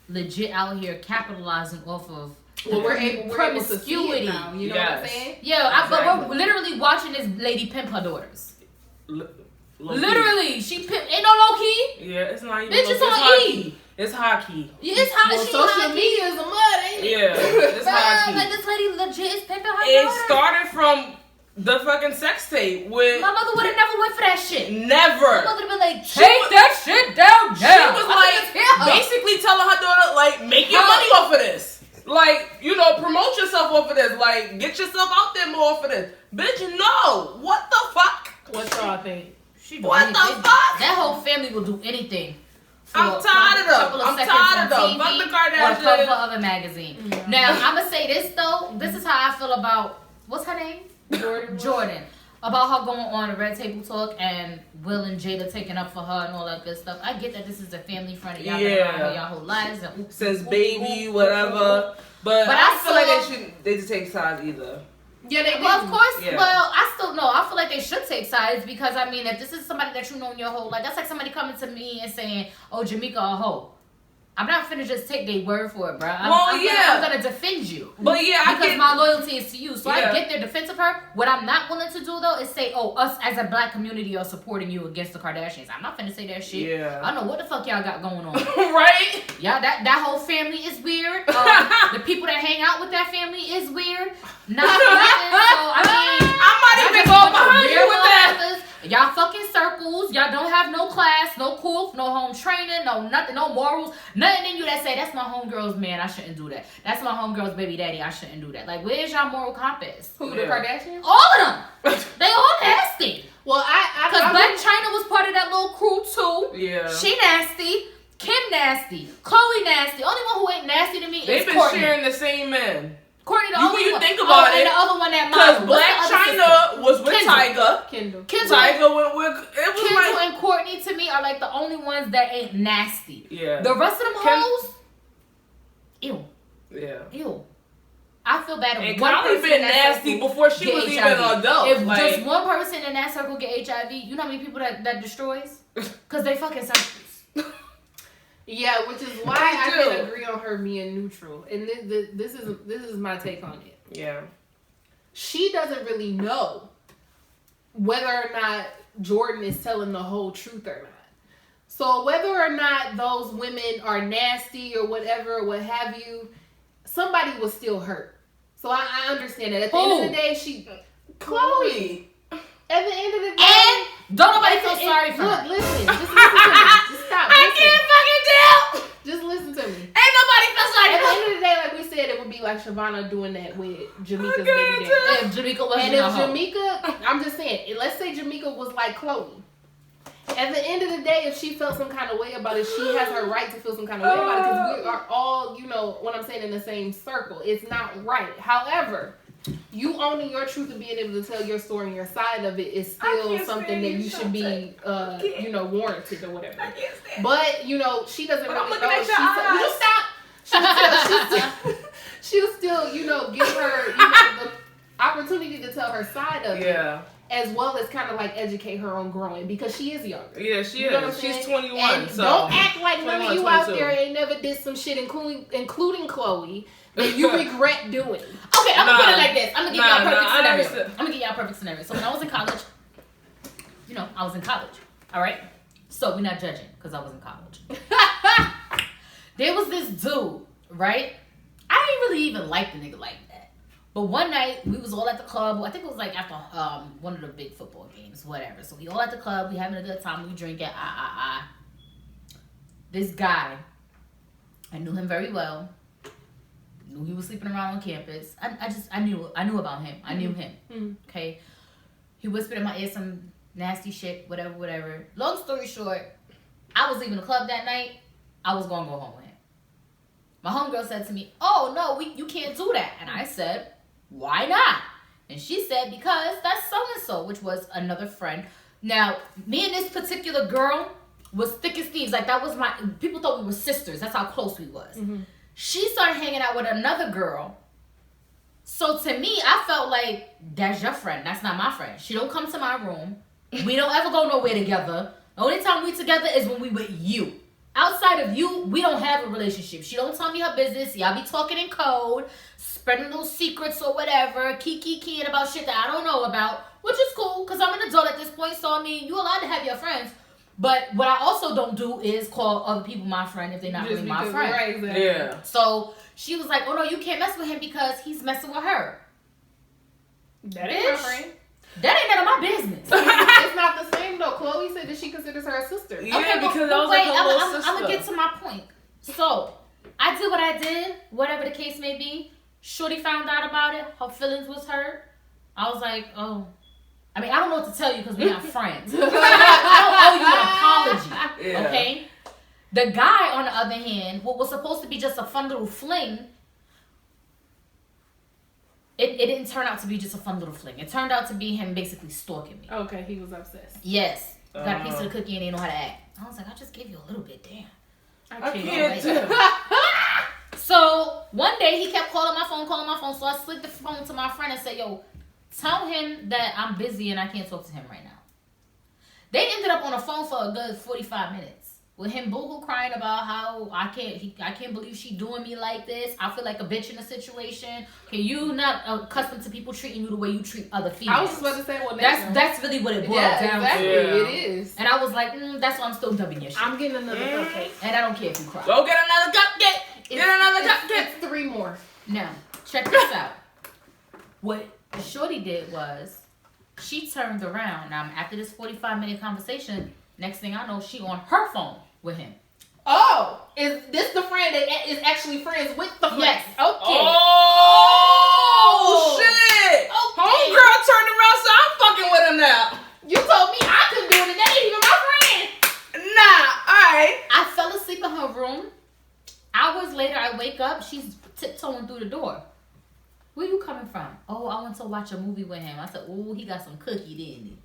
legit out here capitalizing off of we're able to see it now. You know what I'm saying? Yeah, but we're literally watching this lady pimp her daughters. Literally, she pimp. Ain't no low key. Yeah, it's not even. Bitch, it's on E. It's hockey. Yeah, it's hockey. Well, social media is a mud, ain't it? Yeah, it's hockey. Like this lady legit is pimping her It daughter. started from the fucking sex tape with. My mother would have never went for that shit. Never. My mother would have been like, take that shit down. She was basically telling her daughter, make your money off of this. Promote yourself off of this. Get yourself out there more off of this. Bitch, no. What the fuck? What y'all think? What the fuck? That whole family will do anything. I'm tired of them. I'm tired of them. Fuck the Kardashians. Or cover of a magazine. Yeah. Now, I'm going to say this, though. This is how I feel about, what's her name? Jordan. About her going on a Red Table Talk and Will and Jada taking up for her and all that good stuff. I get that this is a family friend of y'all been around y'all whole lives. And since baby, whatever. But I feel like they just take sides either. Yeah, they do. Well, of course. Yeah. Well, I still know. I feel like they should take sides because, if this is somebody that you know in your whole life, that's like somebody coming to me and saying, oh, Jamaica a hoe. I'm not finna just take their word for it, bro. I'm gonna defend you. But because my loyalty is to you. So I get their defense of her. What I'm not willing to do though is say, us as a black community are supporting you against the Kardashians. I'm not finna say that shit. Yeah. I don't know what the fuck y'all got going on. Right? Yeah, that whole family is weird. The people that hang out with that family is weird. Not nothing. So I'm Nobody been going behind you with that. Y'all fucking circles. Y'all don't have no class, no cool, no home training, no nothing, no morals. Nothing in you that say, that's my homegirl's man, I shouldn't do that. That's my homegirl's baby daddy, I shouldn't do that. Like, where's y'all moral compass? Who, the Kardashians? All of them. They all nasty. Well, because Black China was part of that little crew too. Yeah. She nasty. Kim nasty. Chloe nasty. Only one who ain't nasty to me is Courtney. They've been sharing the same men. Courtney, the only when you one. think about it, and the other one that because Black China was with Tyga. Kendall Tyga went with Kendall and Courtney to me are like the only ones that ain't nasty. Yeah. The rest of them hoes, ew. Yeah. Ew. I feel bad. And Kylie been nasty before she was even an adult. If just one person in that circle get HIV, you know how many people that destroys? Because they fucking circles. Yeah, which is why I can agree on her being neutral. And this is my take on it. Yeah. She doesn't really know whether or not Jordan is telling the whole truth or not. So whether or not those women are nasty or whatever, what have you, somebody was still hurt. So I understand that. At the end of the day, Chloe. At the end of the day, and don't nobody feel sorry for her. Look, listen, just listen to me. Just stop. I can't fucking deal. Just listen to me. Ain't nobody feel sorry for her. At the end of the day, like we said, it would be like Shavonna doing that with Jamaica's baby daddy. If Jamaica was Jamaica, I'm just saying, let's say Jamaica was like Chloe. At the end of the day, if she felt some kind of way about it, she has her right to feel some kind of way about it because we are all, you know, what I'm saying, in the same circle. It's not right. However, you owning your truth and being able to tell your story and your side of it is still something that you should be, you know, warranted or whatever. But, you know, she doesn't really know. She'll still, you know, give her, you know, the opportunity to tell her side of it. As well as kind of like educate her on growing because she is younger. Yeah, she is. She's 21. And so don't act like none of you out there ain't never did some shit, including Chloe, that you regret doing. Okay, I'm gonna put it like this. I'm gonna give y'all a perfect scenario. I'm gonna give y'all a perfect scenario. So when I was in college, you know, I was in college. All right. So we're not judging because I was in college. There was this dude, right? I didn't really even like the nigga like that. But one night, we was all at the club. I think it was like after one of the big football games, whatever. So we all at the club. We having a good time. We drinking. This guy, I knew him very well. Knew he was sleeping around on campus. I knew about him. I knew him. Mm-hmm. Okay. He whispered in my ear some nasty shit, whatever. Long story short, I was leaving the club that night. I was gonna go home with him. My homegirl said to me, "Oh no, you can't do that." And I said, "Why not?" And she said, "Because that's so-and-so," which was another friend. Now, me and this particular girl was thick as thieves. Like, that was people thought we were sisters. That's how close we was. Mm-hmm. She started hanging out with another girl. So to me, I felt like, that's your friend. That's not my friend. She don't come to my room. We don't ever go nowhere together. The only time we together is when we with you. Outside of you, we don't have a relationship. She don't tell me her business. Y'all be talking in code, spreading little secrets or whatever, keying about shit that I don't know about, which is cool because I'm an adult at this point. So, I mean, you're allowed to have your friends. But what I also don't do is call other people my friend if they're not really my friend. Right, exactly. Yeah. So she was like, "Oh no, you can't mess with him because he's messing with her." That ain't her friend. That ain't none of my business. It's not the same though. Chloe said that she considers her a sister. Yeah, okay, because I was like her little sister. I'm gonna get to my point. So I did what I did, whatever the case may be. Shorty found out about it. Her feelings was hurt. I was like, oh. I mean, I don't know what to tell you because we're not friends. I don't owe you an apology. Yeah. Okay? The guy, on the other hand, what was supposed to be just a fun little fling, it didn't turn out to be just a fun little fling. It turned out to be him basically stalking me. Okay, he was obsessed. Yes. Got a piece of the cookie and they know how to act. I was like, I just gave you a little bit, damn. I can't. So one day he kept calling my phone. So I slid the phone to my friend and said, "Yo, tell him that I'm busy and I can't talk to him right now." They ended up on the phone for a good 45 minutes with him boo-hoo crying about how I can't believe she doing me like this. I feel like a bitch in a situation. Can you not accustomed to people treating you the way you treat other females? I was just about to say, well, that's really what it boils down to. Yeah. It is. And I was like, that's why I'm still dubbing your shit. I'm getting another cupcake. And I don't care if you cry. Go get another cupcake. It's 3 more. Now, check this out. What Shorty did was, She turned around. Now, after this 45-minute conversation, next thing I know, she on her phone with him. Oh, is this the friend that is actually friends with the friend? Yes. Okay. Oh, shit. Okay. Homegirl turned around, so I'm fucking with him now. You told me I couldn't do it, and that ain't even my friend. Nah, alright. I fell asleep in her room. Hours later, I wake up. She's tiptoeing through the door. Where you coming from? Oh, I went to watch a movie with him. I said, oh, he got some cookie, didn't he?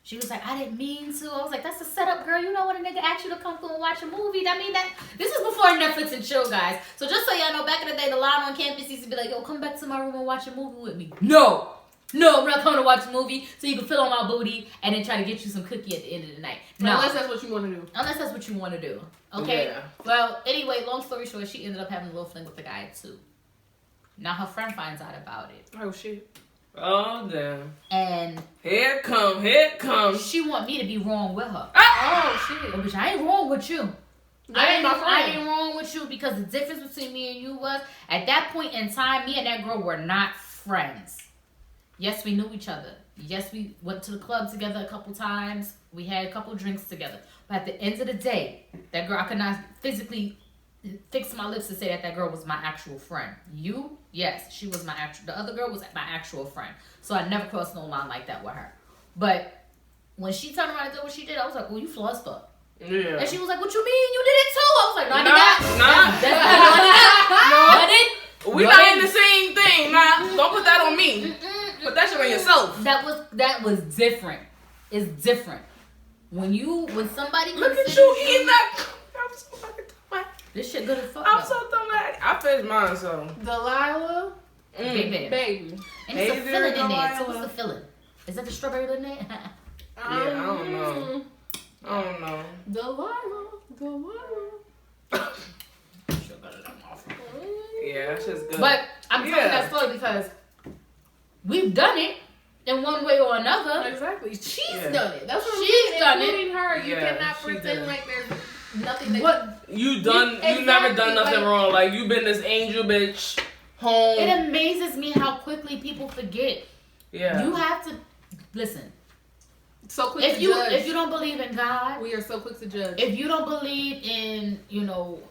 She was like, I didn't mean to. I was like, that's a setup, girl. You know when a nigga asked you to come through and watch a movie? I mean, this is before Netflix and chill, guys. So just so y'all know, back in the day, the line on campus used to be like, yo, come back to my room and watch a movie with me. No, I'm not coming to watch a movie so you can fill on my booty and then try to get you some cookie at the end of the night. No. Unless that's what you want to do. Unless that's what you want to do. Okay? Yeah. Well, anyway, long story short, she ended up having a little fling with the guy, too. Now her friend finds out about it. Oh, shit. Oh, damn. And here it comes. She want me to be wrong with her. Oh, shit. But bitch, I ain't wrong with you. I ain't wrong with you because the difference between me and you was, at that point in time, me and that girl were not friends. Yes, we knew each other. Yes, we went to the club together a couple times. We had a couple drinks together. But at the end of the day, that girl, I could not physically fix my lips to say that girl was my actual friend. You, yes, she was the other girl was my actual friend. So I never crossed no line like that with her. But when she turned around and did what she did, I was like, oh, you flaw as fuck. Yeah. And she was like, what you mean? You did it too? I was like, no, I did not. We not in the same thing. Nah, don't put that on me. Put that shit on yourself. That was different. It's different. When somebody look at you eating that. I'm so fucking dumb. This shit good as fuck. I'm so dumb. I finished mine, so. Delilah. Baby. And it's a filling in there. So what's the filling? Is that the strawberry in there? Yeah, I don't know. Delilah. Yeah, that shit's good. But I'm telling that story because we've done it in one way or another. Exactly. She's done it. That's what she's done including her. You cannot pretend like there's nothing that you never done nothing wrong. Like you been this angel bitch home. It amazes me how quickly people forget. Yeah. You have to listen. So quick to judge. If you don't believe in God, we are so quick to judge. If you don't believe in,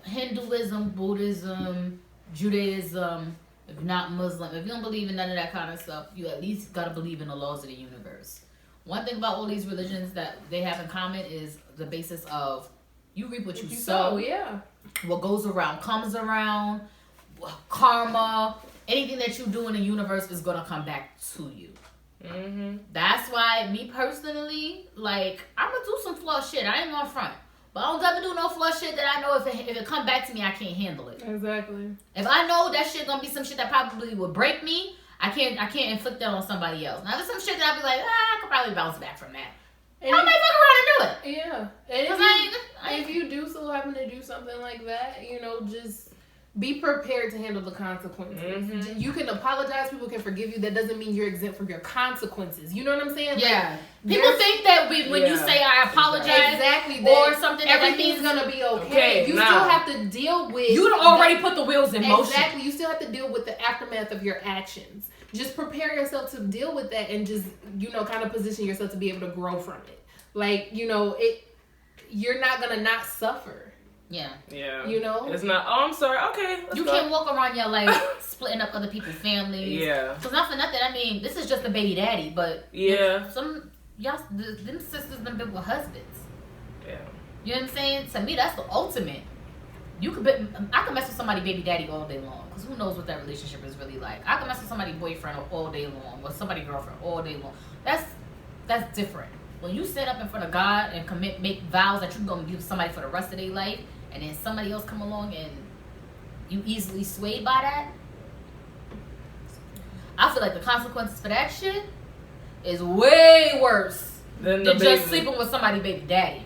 Hinduism, Buddhism, Judaism, if not Muslim, if you don't believe in none of that kind of stuff, you at least gotta believe in the laws of the universe. One thing about all these religions that they have in common is the basis of you reap what you sow. Yeah. What goes around comes around. Karma, anything that you do in the universe is gonna come back to you. Mm-hmm. That's why, me personally, like, I'm gonna do some flaw shit. I ain't gonna front, but I don't ever do no flaw shit that I know if it come back to me, I can't handle it. Exactly. If I know that shit gonna be some shit that probably would break me, I can't inflict that on somebody else. Now, there's some shit that I'll be like, I could probably bounce back from that. And I might fuck around and do it. Yeah. And if you do so happen to do something like that, just be prepared to handle the consequences. Mm-hmm. You can apologize. People can forgive you. That doesn't mean you're exempt from your consequences. You know what I'm saying? Yeah. People think that when you say I apologize or something, everything's going to be okay. You still have to deal with... You already put the wheels in motion. Exactly. You still have to deal with the aftermath of your actions. Just prepare yourself to deal with that and just, kind of position yourself to be able to grow from it. Like, you're not going to not suffer. Yeah. Yeah. It's not, I'm sorry, okay. You can't walk around your life splitting up other people's families. Yeah. Because not for nothing, I mean, this is just a baby daddy, but them sisters done been with husbands. Yeah. You know what I'm saying? To me, that's the ultimate. I could mess with somebody baby daddy all day long. Because who knows what that relationship is really like. I could mess with somebody boyfriend all day long. Or somebody girlfriend all day long. That's different. When you stand up in front of God and make vows that you're going to give somebody for the rest of their life, and then somebody else come along and you easily swayed by that, I feel like the consequences for that shit is way worse than just sleeping with somebody baby daddy.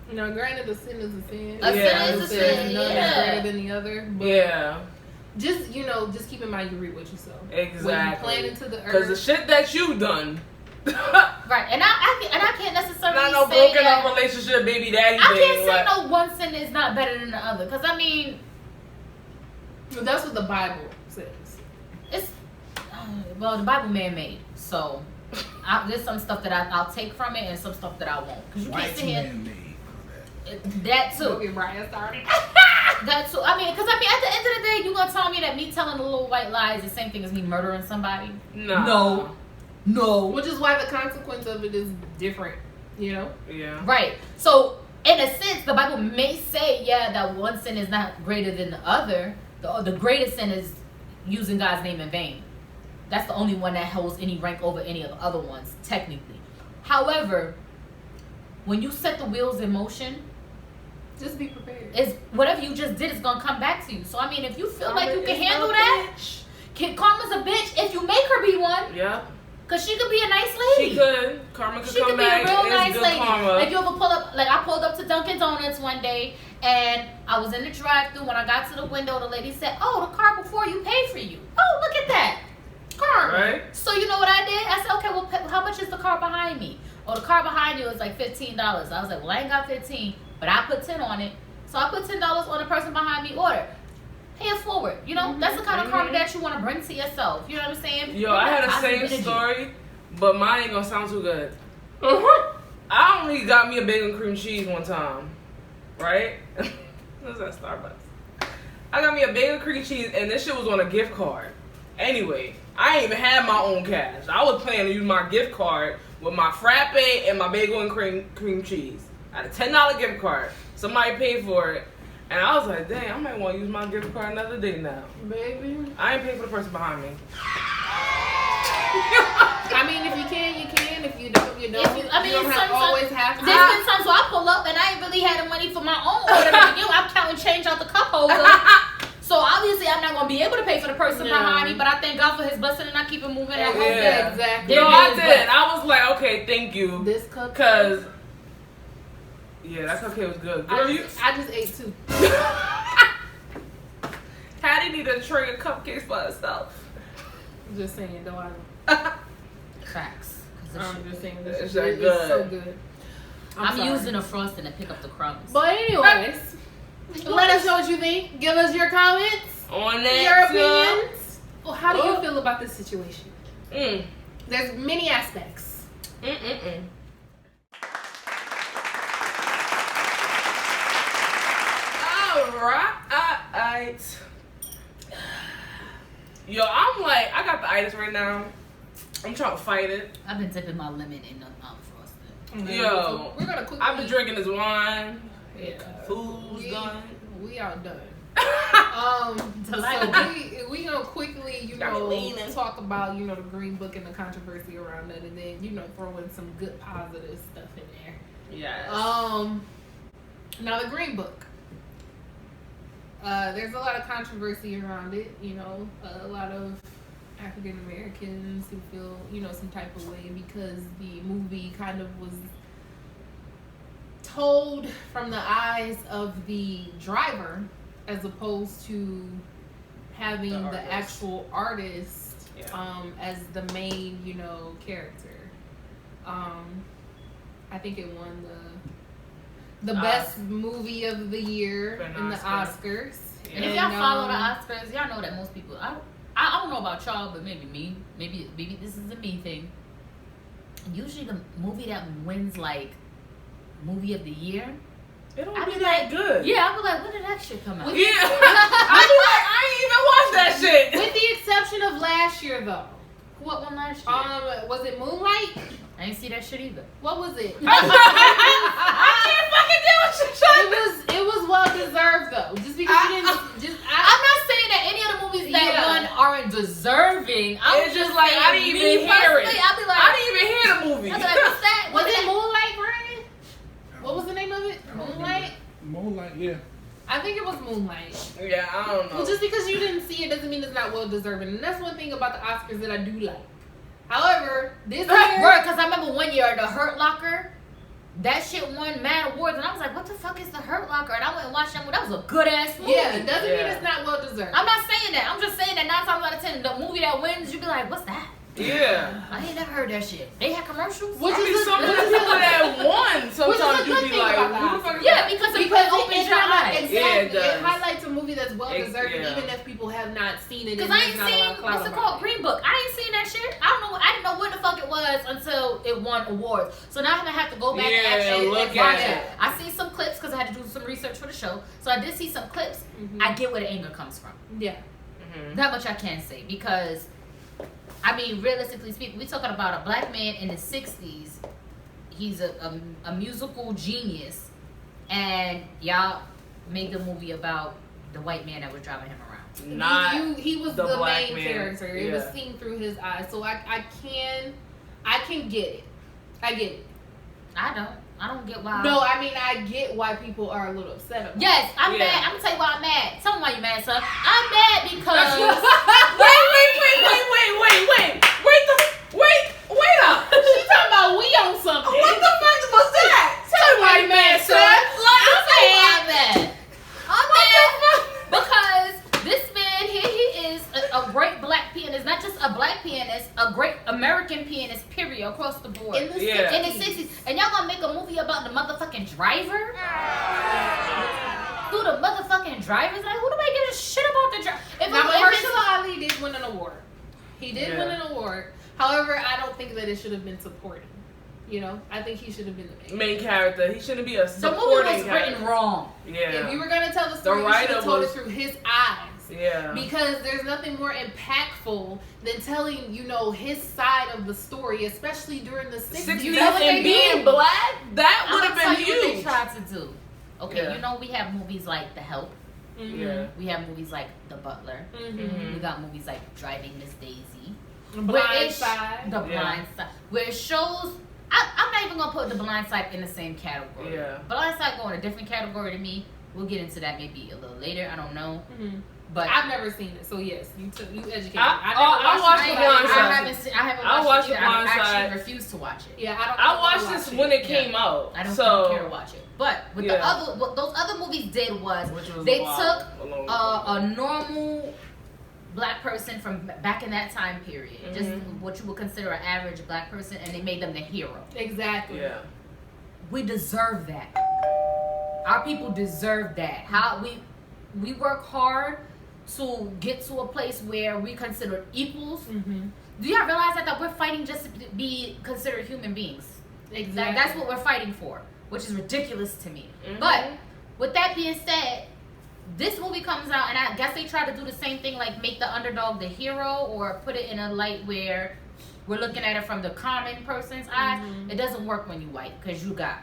Granted, a sin is a sin. A sin is a sin. None is greater than the other. But just keep in mind you reap what you sow. Exactly. When you plant into the earth. Because the shit that you done. Right, and I can't necessarily not no say broken up relationship, baby daddy. I can't say no one sin is not better than the other, because I mean, that's what the Bible says. It's the Bible man-made, so There's some stuff that I'll take from it and some stuff that I won't. Because you can't sit here. That too. That too. I mean, because at the end of the day, you gonna tell me that me telling the little white lie is the same thing as me murdering somebody? No. Which is why the consequence of it is different. You know? Yeah. Right. So in a sense, the Bible may say, that one sin is not greater than the other. The greatest sin is using God's name in vain. That's the only one that holds any rank over any of the other ones, technically. However, when you set the wheels in motion, just be prepared. Whatever you just did is gonna come back to you. So I mean, if you feel like you can handle that, karma's a bitch if you make her be one. Yeah. Cause she could be a nice lady. She could. Karma could come back. She could be a real nice lady. Karma. Like you ever pull up? Like I pulled up to Dunkin' Donuts one day, and I was in the drive-thru. When I got to the window, the lady said, "Oh, the car before you paid for you." Oh, look at that. Karma. Right. So you know what I did? I said, "Okay, well, how much is the car behind me?" Oh, the car behind you is like $15. I was like, "Well, I ain't got 15, but I put 10 on it." So I put $10 on the person behind me order. Pay it forward. You know, that's the kind of karma that you want to bring to yourself. You know what I'm saying? Yo, I had the same story, but mine ain't gonna sound too good. I only got me a bacon cream cheese one time, right? It was at Starbucks. I got me a bacon cream cheese, and this shit was on a gift card. Anyway, I ain't even had my own cash. I was planning to use my gift card with my frappe and my bagel and cream cheese. I had a $10 gift card. Somebody paid for it. And I was like, dang, I might want to use my gift card another day now. Baby. I ain't paid for the person behind me. I mean, if you can, you can. If you don't, you don't. You don't always have to. There's been times where I pull up and I ain't really had the money for my own order. I'm counting change out the cup holder. So obviously I'm not going to be able to pay for the person behind me, but I thank God for his blessing and I keep it moving. I hope that exactly. No, I did. I was like, okay, thank you. This cupcake. Because, yeah, that cupcake was good. Girl, I just ate 2. Hattie need a tray of cupcakes for herself. I'm just saying, though. Facts. I'm just saying, this is good. So good. I'm using a frosting to pick up the crumbs. But anyways, let us know what you think. Give us your comments. On that. Your opinions. Well, how do you feel about this situation? There's many aspects. Alright. Yo, I'm like, I got the itis right now. I'm trying to fight it. I've been dipping my lemon in the frosting. Yo, we're gonna quickly. I've been drinking this wine. Yeah. Food's done. We are done. So we gonna quickly, talk about, the Greenbook and the controversy around that, and then, throw in some good positive stuff in there. Yes. Now the Greenbook. There's a lot of controversy around it, a lot of African Americans who feel, some type of way because the movie kind of was told from the eyes of the driver as opposed to having the actual artist as the main, character. I think it won the best movie of the year in the Oscars. And if y'all follow the Oscars, y'all know that most people, I don't know about y'all, but maybe this is a me thing. Usually the movie that wins like movie of the year, it don't be that good. Yeah, I be like, when did that shit come out? Yeah. I be like, I ain't even watched that shit. With the exception of last year though. What one last year? Was it Moonlight? I didn't see that shit either. What was it? I can't fucking do it. It was well deserved though. Just because you didn't. I'm not saying that any of the movies that won aren't deserving. It's just like I didn't even hear it. I didn't even hear the movie. I be like, what's that? Was it Moonlight, Brian? What was the name of it? Moonlight. Moonlight, yeah. I think it was Moonlight. Yeah, I don't know. Well, just because you didn't see it doesn't mean it's not well deserving, and that's one thing about the Oscars that I do like. However, this year, because I remember one year the Hurt Locker, that shit won mad awards, and I was like, what the fuck is the Hurt Locker? And I went and watched that movie. That was a good ass movie. Yeah, it doesn't mean it's not well deserved. I'm not saying that. I'm just saying that 9 times out of 10, the movie that wins, you be like, what's that? Yeah. I ain't never heard that shit. They had commercials? Some of the people that won, sometimes you be like, who the fuck is that? Because it opens your eyes. Exactly. It highlights a movie that's well deserved, even if people have not seen it. Because I ain't seen, what's it called? Greenbook. I ain't seen that shit. I don't know. I didn't know what the fuck it was until it won awards. So now I'm gonna have to go back and actually look watch at it. I see some clips because I had to do some research for the show. So I did see some clips. Mm-hmm. I get where the anger comes from. Yeah. Mm-hmm. That much I can say because, I mean, realistically speaking, we're talking about a black man in the 60s. He's a musical genius, and y'all made the movie about the white man that was driving him around. He was the main man. character. It was seen through his eyes. So I can get it. I get it. I don't get why. No, I mean I get why people are a little upset about it. Yes, I'm mad. I'm gonna tell you why I'm mad. Tell me why you mad, son. I'm mad because wait up. She talking about we on something. What the fuck was that? Tell me why you mad, son. I'm mad. I'm mad because this man here, he is a great black pianist, not just a black pianist, a great American pianist, period, across the board. In the 60s. And y'all gonna make a movie about the motherfucking driver? Who the motherfucking drivers? Like, who do I give a shit about the driver? Now, Mahershala Ali did win an award. He did win an award. However, I don't think that it should have been supporting. You know, I think he should have been the main character. He shouldn't be a supporting character. The movie was character. written wrong. Yeah. If you were gonna tell the story, you should have told it through his eyes. Yeah. Because there's nothing more impactful than telling, you know, his side of the story, especially during the 60s. You know what they being black, that would have been huge. What they tried to do. Okay, you know we have movies like The Help. Mm-hmm. Yeah. We have movies like The Butler. Mm-hmm. We got movies like Driving Miss Daisy. The Blind Side. The Blind Side. Where it shows... I'm not even going to put The Blind Side in the same category. Yeah. Blind Side go in a different category to me. We'll get into that maybe a little later. I don't know. Mm-hmm. But I've never seen it, so yes, you educated me. I watched The Blind Side. I haven't watched it. I actually refuse to watch it. Yeah, I watched this when it came out. I don't care to watch it. But with what those other movies did was they took a normal black person from back in that time period, just what you would consider an average black person, and they made them the hero. Exactly. Yeah. We deserve that. Our people deserve that. How we work hard to get to a place where we consider equals. Mm-hmm. Do y'all realize that we're fighting just to be considered human beings? Exactly. That's what we're fighting for, which is ridiculous to me. But with that being said, this movie comes out, and I guess they try to do the same thing, like make the underdog the hero, or put it in a light where we're looking at it from the common person's eyes. It doesn't work when you white, because you got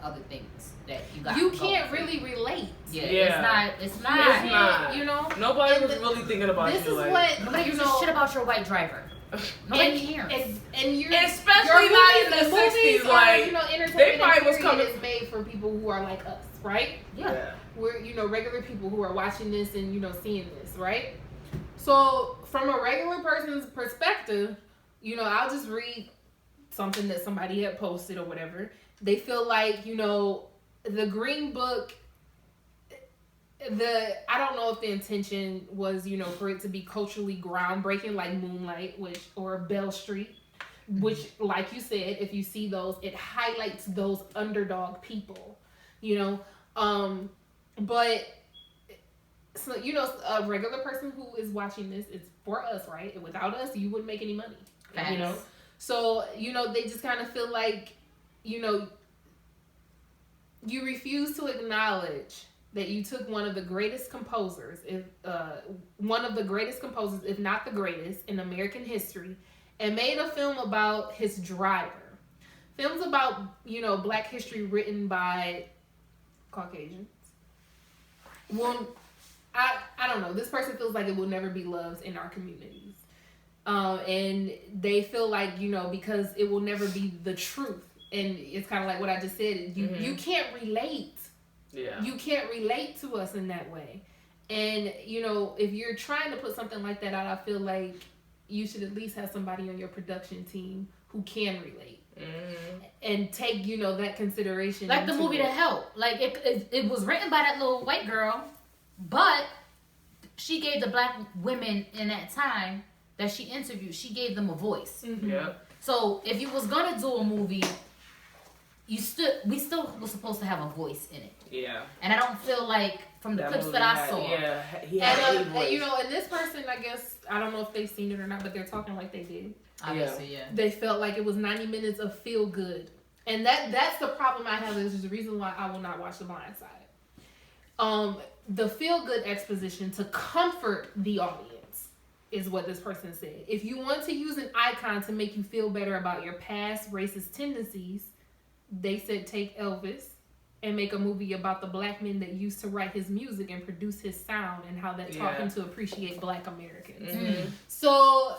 other things that you got. You can't really relate. Yeah. It's not. You know, nobody was really thinking about this. You. Is like, what nobody gives a shit about your white driver. Nobody cares. And you're especially not in the 60s. Like, you know, entertainment they probably was coming. Is made for people who are like us, right? Yeah. We're, you know, regular people who are watching this and, you know, seeing this, right? So from a regular person's perspective, you know, I'll just read something that somebody had posted or whatever. They feel like, you know, the Green Book, I don't know if the intention was, you know, for it to be culturally groundbreaking like Moonlight, or Bell Street, which, like you said, if you see those, it highlights those underdog people, you know. But, so, you know, a regular person who is watching this, it's for us, right? And without us, you wouldn't make any money, you know? So, you know, they just kind of feel like, you know, you refuse to acknowledge that you took one of the greatest composers, if not the greatest, in American history, and made a film about his driver. Films about, you know, black history written by Caucasians. Well, I don't know. This person feels like it will never be loved in our communities. And they feel like, you know, because it will never be the truth. And it's kind of like what I just said. You can't relate. Yeah. You can't relate to us in that way. And, you know, if you're trying to put something like that out, I feel like you should at least have somebody on your production team who can relate. And take, you know, that consideration. Like the movie The Help. Like, it was written by that little white girl, but she gave the black women in that time that she interviewed, she gave them a voice. Yeah. So, if you was gonna do a movie, we still was supposed to have a voice in it. Yeah. And I don't feel like, from the clips that I saw. Yeah, he had a voice. You know, and this person, I guess, I don't know if they've seen it or not, but they're talking like they did. Obviously, yeah. They felt like it was 90 minutes of feel good. And that's the problem I have. Is the reason why I will not watch The Blind Side. The feel good exposition to comfort the audience is what this person said. If you want to use an icon to make you feel better about your past racist tendencies, they said take Elvis and make a movie about the black men that used to write his music and produce his sound and how that taught him to appreciate black Americans. Mm-hmm. So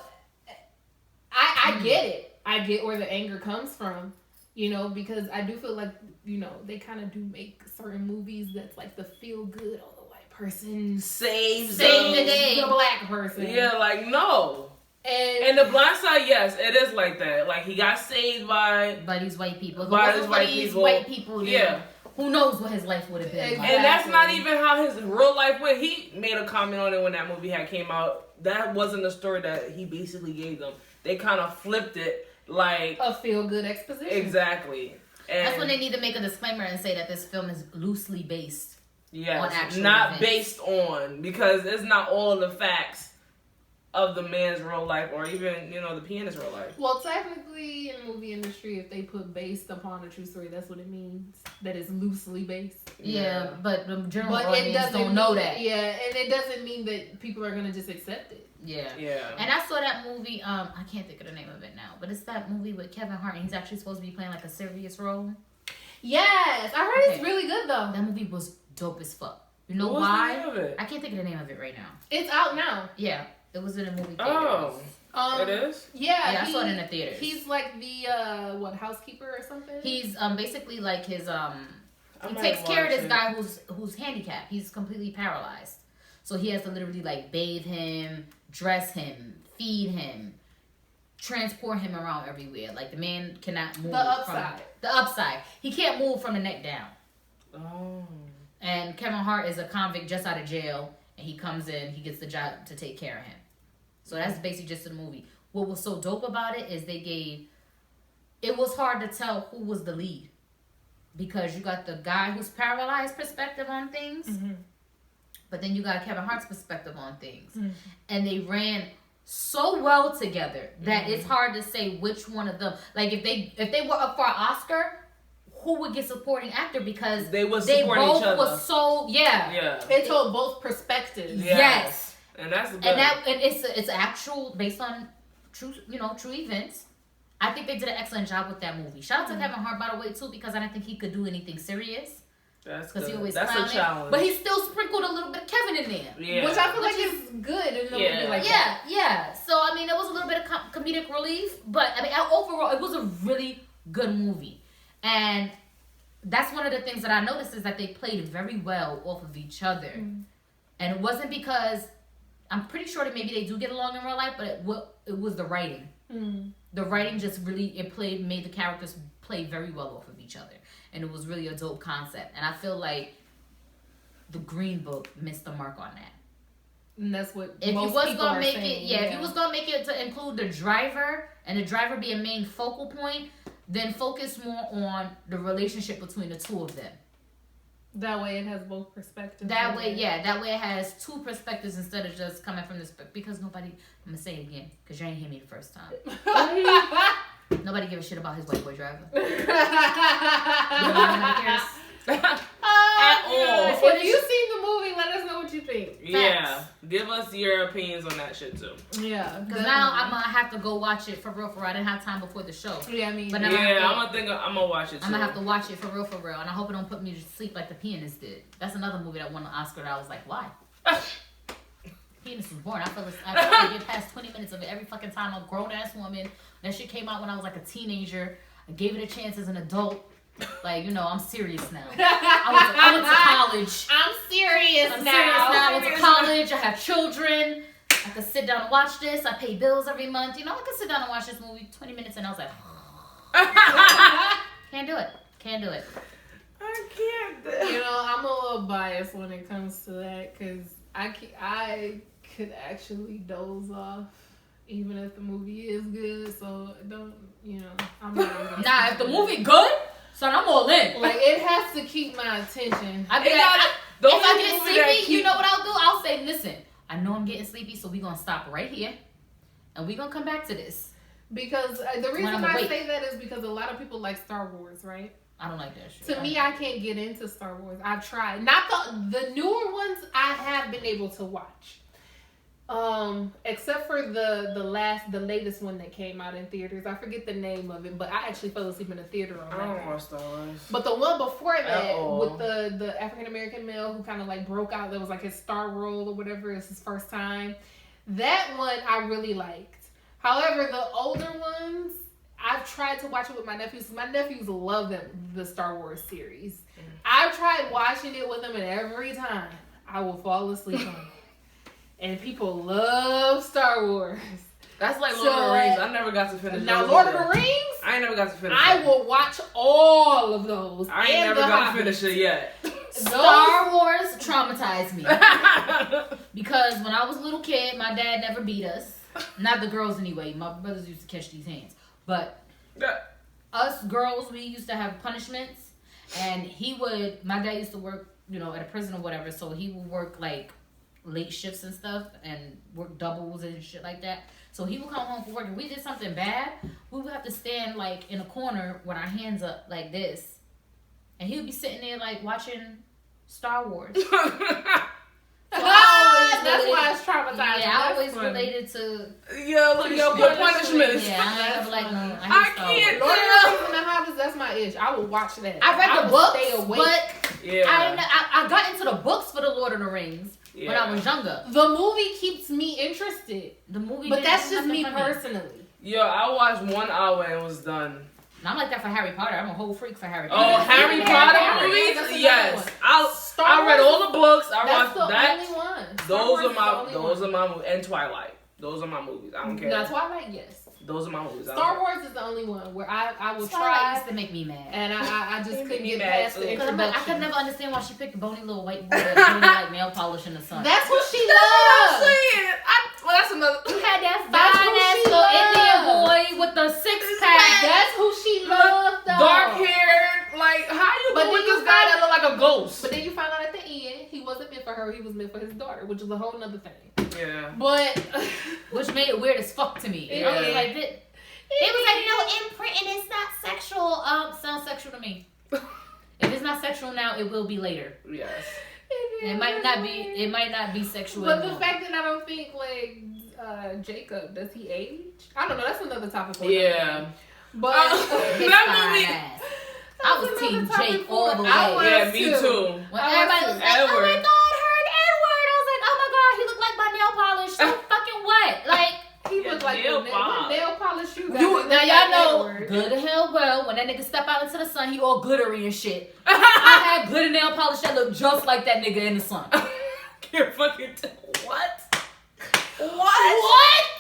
I get it. I get where the anger comes from, you know, because I do feel like, you know, they kind of do make certain movies that's like the feel good, oh, the white person saves the day, the black person. Yeah, like, no. And The Blind Side, yes, it is like that. Like, he got saved by these white people. By these white people. Yeah. Who knows what his life would have been. Exactly. And that's not even how his real life went. He made a comment on it when that movie had came out. That wasn't the story that he basically gave them. They kind of flipped it like a feel-good exposition. Exactly. And that's when they need to make a disclaimer and say that this film is loosely based on actual not events. Based on, because it's not all of the facts of the man's real life or even, you know, the pianist's real life. Well, technically, in the movie industry, if they put based upon a true story, that's what it means. That it's loosely based. Yeah, but the general audience don't know that. Yeah, and it doesn't mean that people are going to just accept it. Yeah. Yeah. And I saw that movie, I can't think of the name of it now, but it's that movie with Kevin Hart, and he's actually supposed to be playing like a serious role. Yes, I heard it's really good though. That movie was dope as fuck. You know why? I can't think of the name of it right now. It's out now. Yeah. It was in a movie theater. Oh. It is? Yeah, I saw it in the theaters. He's like the housekeeper or something? He's basically like his he takes care of this guy who's handicapped. He's completely paralyzed. So he has to literally like bathe him, dress him, feed him, transport him around everywhere. Like the man cannot move. The upside. He can't move from the neck down. Oh. And Kevin Hart is a convict just out of jail, and he comes in, he gets the job to take care of him. So that's basically just the movie. What was so dope about it is it was hard to tell who was the lead. Because you got the guy who's paralyzed perspective on things, but then you got Kevin Hart's perspective on things. Mm-hmm. And they ran so well together that it's hard to say which one of them. Like if they were up for an Oscar, who would get supporting actor, because they both each other. Was so They told both perspectives. Yes. And that's good. And it's actual based on true events. I think they did an excellent job with that movie. Shout out to Kevin Hart, by the way, too, because I didn't think he could do anything serious. That's because he always That's clowning, a challenge. but he still sprinkled a little bit of Kevin in there. Yeah. Which I feel like is good in a movie like that. Yeah. So I mean, it was a little bit of comedic relief, but I mean, overall, it was a really good movie, and that's one of the things that I noticed is that they played very well off of each other, and it wasn't because I'm pretty sure that maybe they do get along in real life, but it was the writing. The writing just really made the characters play very well off of each other, and it was really a dope concept. And I feel like the Green Book missed the mark on that. And that's what if you was gonna make it, if you was gonna make it to include the driver and the driver be a main focal point, then focus more on the relationship between the two of them. That way it has both perspectives. That way it has two perspectives instead of just coming from this. Because nobody, I'm gonna say it again, because you ain't hear me the first time. Nobody give a shit about his white boy driver. Nobody cares. At all. If you've seen the movie, let us know what you think. Yeah. Give us your opinions on that shit too. Yeah. Because now I'm going to have to go watch it for real. I didn't have time before the show. Yeah, I mean. But I'm going to watch it too. I'm going to have to watch it for real. And I hope it don't put me to sleep like The Pianist did. That's another movie that won an Oscar that I was like, why? Pianist was born. I feel like get past 20 minutes of it every fucking time. I'm a grown-ass woman. That shit came out when I was like a teenager. I gave it a chance as an adult. Like, I'm serious now. I went to college. I'm serious now. I went to college. I have children. I could sit down and watch this. I pay bills every month. I could sit down and watch this movie 20 minutes, and I was like, can't do it. I can't. I'm a little biased when it comes to that, because I could actually doze off even if the movie is good. So don't, I'm not. Nah, if the movie good, son, I'm all in. Like, it has to keep my attention. If I get sleepy, you know what I'll do? I'll say, listen, I know I'm getting sleepy, so we're going to stop right here. And we're going to come back to this. Because the reason I say that is because a lot of people like Star Wars, right? I don't like that shit. To me, I can't get into Star Wars. I've tried. Not the newer ones I have been able to watch. Except for the latest one that came out in theaters. I forget the name of it, but I actually fell asleep in the theater on that. I don't watch Star Wars. But the one before that, with the African American male who kind of like broke out, that was like his star role or whatever, it's his first time. That one I really liked. However, the older ones, I've tried to watch it with my nephews. My nephews love the Star Wars series. Mm-hmm. I've tried watching it with them, and every time I will fall asleep on it. And people love Star Wars. That's like Lord of the Rings. I never got to finish. Now, Lord of the Rings, I ain't never got to finish. I will watch all of those. I ain't never got to finish it yet. Star Wars traumatized me because when I was a little kid, my dad never beat us. Not the girls anyway. My brothers used to catch these hands. But us girls, we used to have punishments. And my dad used to work, at a prison or whatever. So he would work like late shifts and stuff and work doubles and shit like that. So he would come home from work. If we did something bad, we would have to stand like in a corner with our hands up like this. And he would be sitting there like watching Star Wars. So that's why it's traumatizing. Yeah, I always related to your punishments. Yeah, I never like no. I can't. Lord of the Rings and the Hobbits, that's my ish. I will watch that. I read the books, stay awake. but I got into the books for the Lord of the Rings when I was younger. The movie keeps me interested. But that's just me personally. Yo, I watched 1 hour and was done. I'm like that for Harry Potter. I'm a whole freak for Harry Potter. Oh, Harry Potter movies? Yes. I read all the books. I watched that. Only one. Those are my movies. And Twilight. Those are my movies. I don't care. Now, Twilight, yes. Those are my movies. Star Wars is the only one where I will Twilight try. used to make me mad. And I just couldn't get past the introduction. I could never understand why she picked a bony little white boy that like nail polish in the sun. That's what she loves. Well, that's another. You had that fine ass little Indian boy with the 6-pack. That's who she loved. Dark hair. Like, how you go with this guy that look like a ghost? But then you find out at the end, he wasn't meant for her. He was meant for his daughter, which is a whole nother thing. Yeah. But which made it weird as fuck to me. Yeah. I was like, it was like, no, imprint, and it's not sexual. Sounds sexual to me. If it's not sexual now, it will be later. Yes. It might not be sexual. But the fact that I don't think like Jacob, does he age? I don't know. That's another topic. Yeah. But that I was Team Jake all the way. Yeah, me too. When everybody was like, oh my God, her and Edward. I was like, oh my God, he looked like my nail polish. So fucking what? Like, he looked like nail polish you got. Now y'all know good and hell well when that nigga step out into the sun, he all glittery and shit. I had glitter nail polish that looked just like that nigga in the sun. Can't fucking what?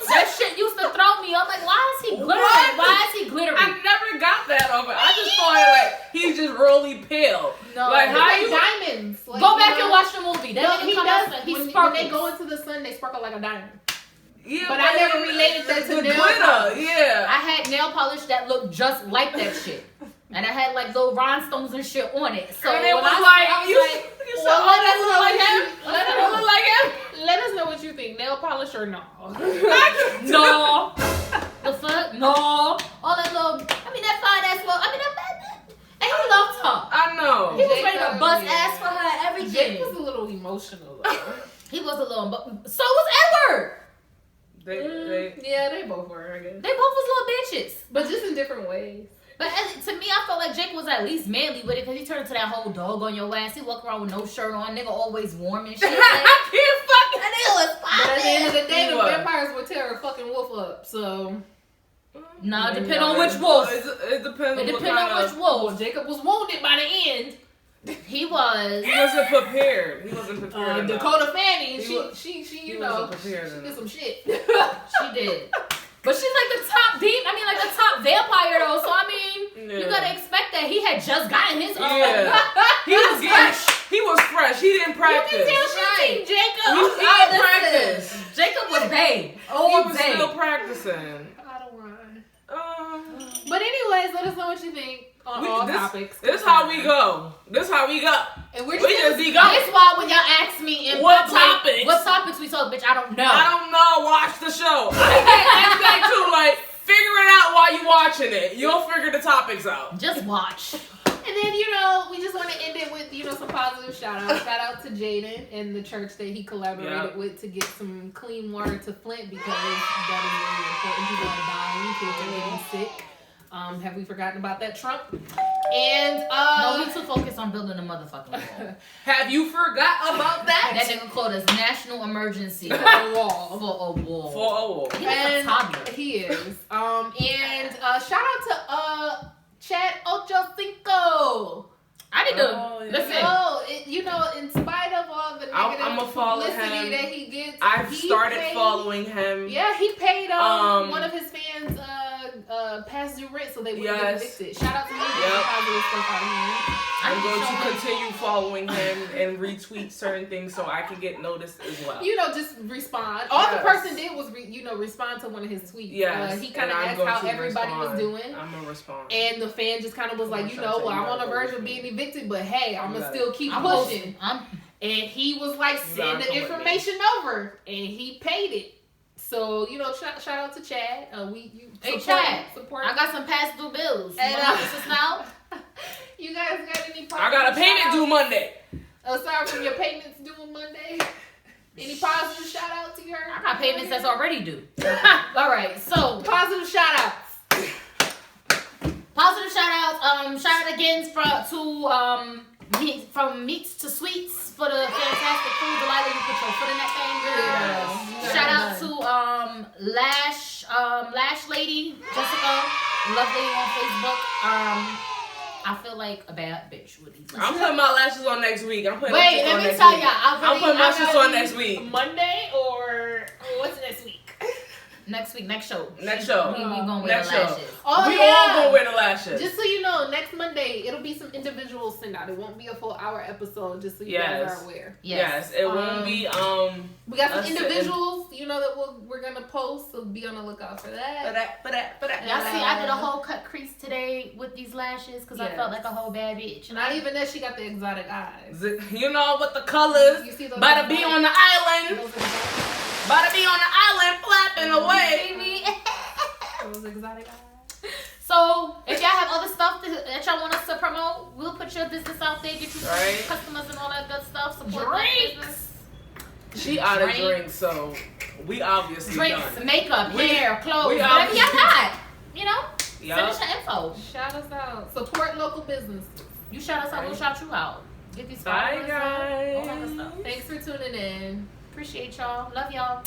That shit used to throw me. I'm like, why is he glittering? Why is he glittering? I never got that over. I just thought like he's just really pale. No, like how like you diamonds. Like, go back and watch the movie. That he does. When they go into the sun, they sparkle like a diamond. Yeah, but I never related that to nail polish. Yeah, I had nail polish that looked just like that shit. And I had like little rhinestones and shit on it. So and it was let us know what you think. Nail polish or no? No. The fuck? No. All that little, that fine ass little, and he loved her. I know. He was ready to bust ass for her, everything. Jake was a little emotional though. He was a little, so was Edward. They both were, I guess. They both was little bitches. But just in different ways. But to me, I felt like Jake was at least manly with it because he turned into that whole dog on your ass. He walked around with no shirt on. Nigga always warm and shit. I can't fucking. And it was fine. But at the end of the day, the vampires would tear a fucking wolf up. So. Nah, depend on which wolf. It depends. It depends on which wolf. Well, Jacob was wounded by the end. He was. He wasn't prepared. Dakota Fanning, she you know, she did some shit. She did. But she's like the top the top vampire though. So you gotta expect that he had just gotten his own. Yeah. He was fresh. He didn't practice. You can tell she Team Jacob. He didn't practice. Jacob was babe. He was still practicing. I don't mind. But anyways, let us know what you think on all topics. This how we go. And we're just be going. That's why when y'all ask me in what public, topics? What topics we talk, bitch, I don't know. I don't know. Watch the show. I get asked that too. Like, figure it out while you watching it. You'll figure the topics out. Just watch. And then, we just want to end it with, some positive shout-outs. Shout out to Jaden and the church that he collaborated with to get some clean water to Flint because that is really important. People are dying. Kids are getting sick. Have we forgotten about that, Trump? And, no, we too focused on building a motherfucking wall. Have you forgot about that? That nigga called us national emergency. For a wall. He is. And shout out to Chad Ochocinco. I need to listen. In spite of all the negative publicity that he gets, I've started following him. Yeah, he paid one of his fans past due rent so they wouldn't get evicted. Shout out to him. Positive stuff out here. I'm going to continue following him and retweet certain things so I can get noticed as well. Just respond. All the person did was, respond to one of his tweets. Yes. He kind of asked how everybody was doing. I'm going to respond. And the fan just kind of was like, I'm on the verge of being evicted, but hey, I'm going to still keep pushing. And he was like, send the information over. And he paid it. So, shout out to Chad. Hey, Chad. Support. I got some past due bills. And, now? You guys got any positive I got a payment due Monday. Aside from your payments due Monday, any positive shout out to her? I got payments that's already due. All right, so positive shout outs. Positive shout outs. Shout out again from meats to sweets for the fantastic food. Delilah, you put your foot in that thing, girl. Yes. Shout out to Lash Lady Jessica, lovely on Facebook. I feel like a bad bitch with these. I'm putting my lashes on next week. Let me tell y'all. I'm putting my lashes on next week. Monday or what's next week? Next week, next show. We gonna wear the lashes. Oh, we all gonna wear the lashes. Just so you know, next Monday it'll be some individual send out. It won't be a full hour episode. Just so you guys are aware. Yes, it won't be. We got some individuals, that we're gonna post. So be on the lookout for that. Y'all see, I did a whole cut crease today with these lashes because I felt like a whole bad bitch. Not even that, she got the exotic eyes. With the colors. You see those? Better be on the island. About to be on the island flapping away. Those exotic eyes. So, if y'all have other stuff that y'all want us to promote, we'll put your business out there, get you some customers and all that good stuff. Support that business. She out of drinks, so we obviously drinks, done. Makeup, hair, clothes, whatever y'all got. Send us your info. Shout us out. Support local business. You shout us out, we'll shout you out. Get these Bye, guys. all that good stuff. Thanks for tuning in. Appreciate y'all. Love y'all.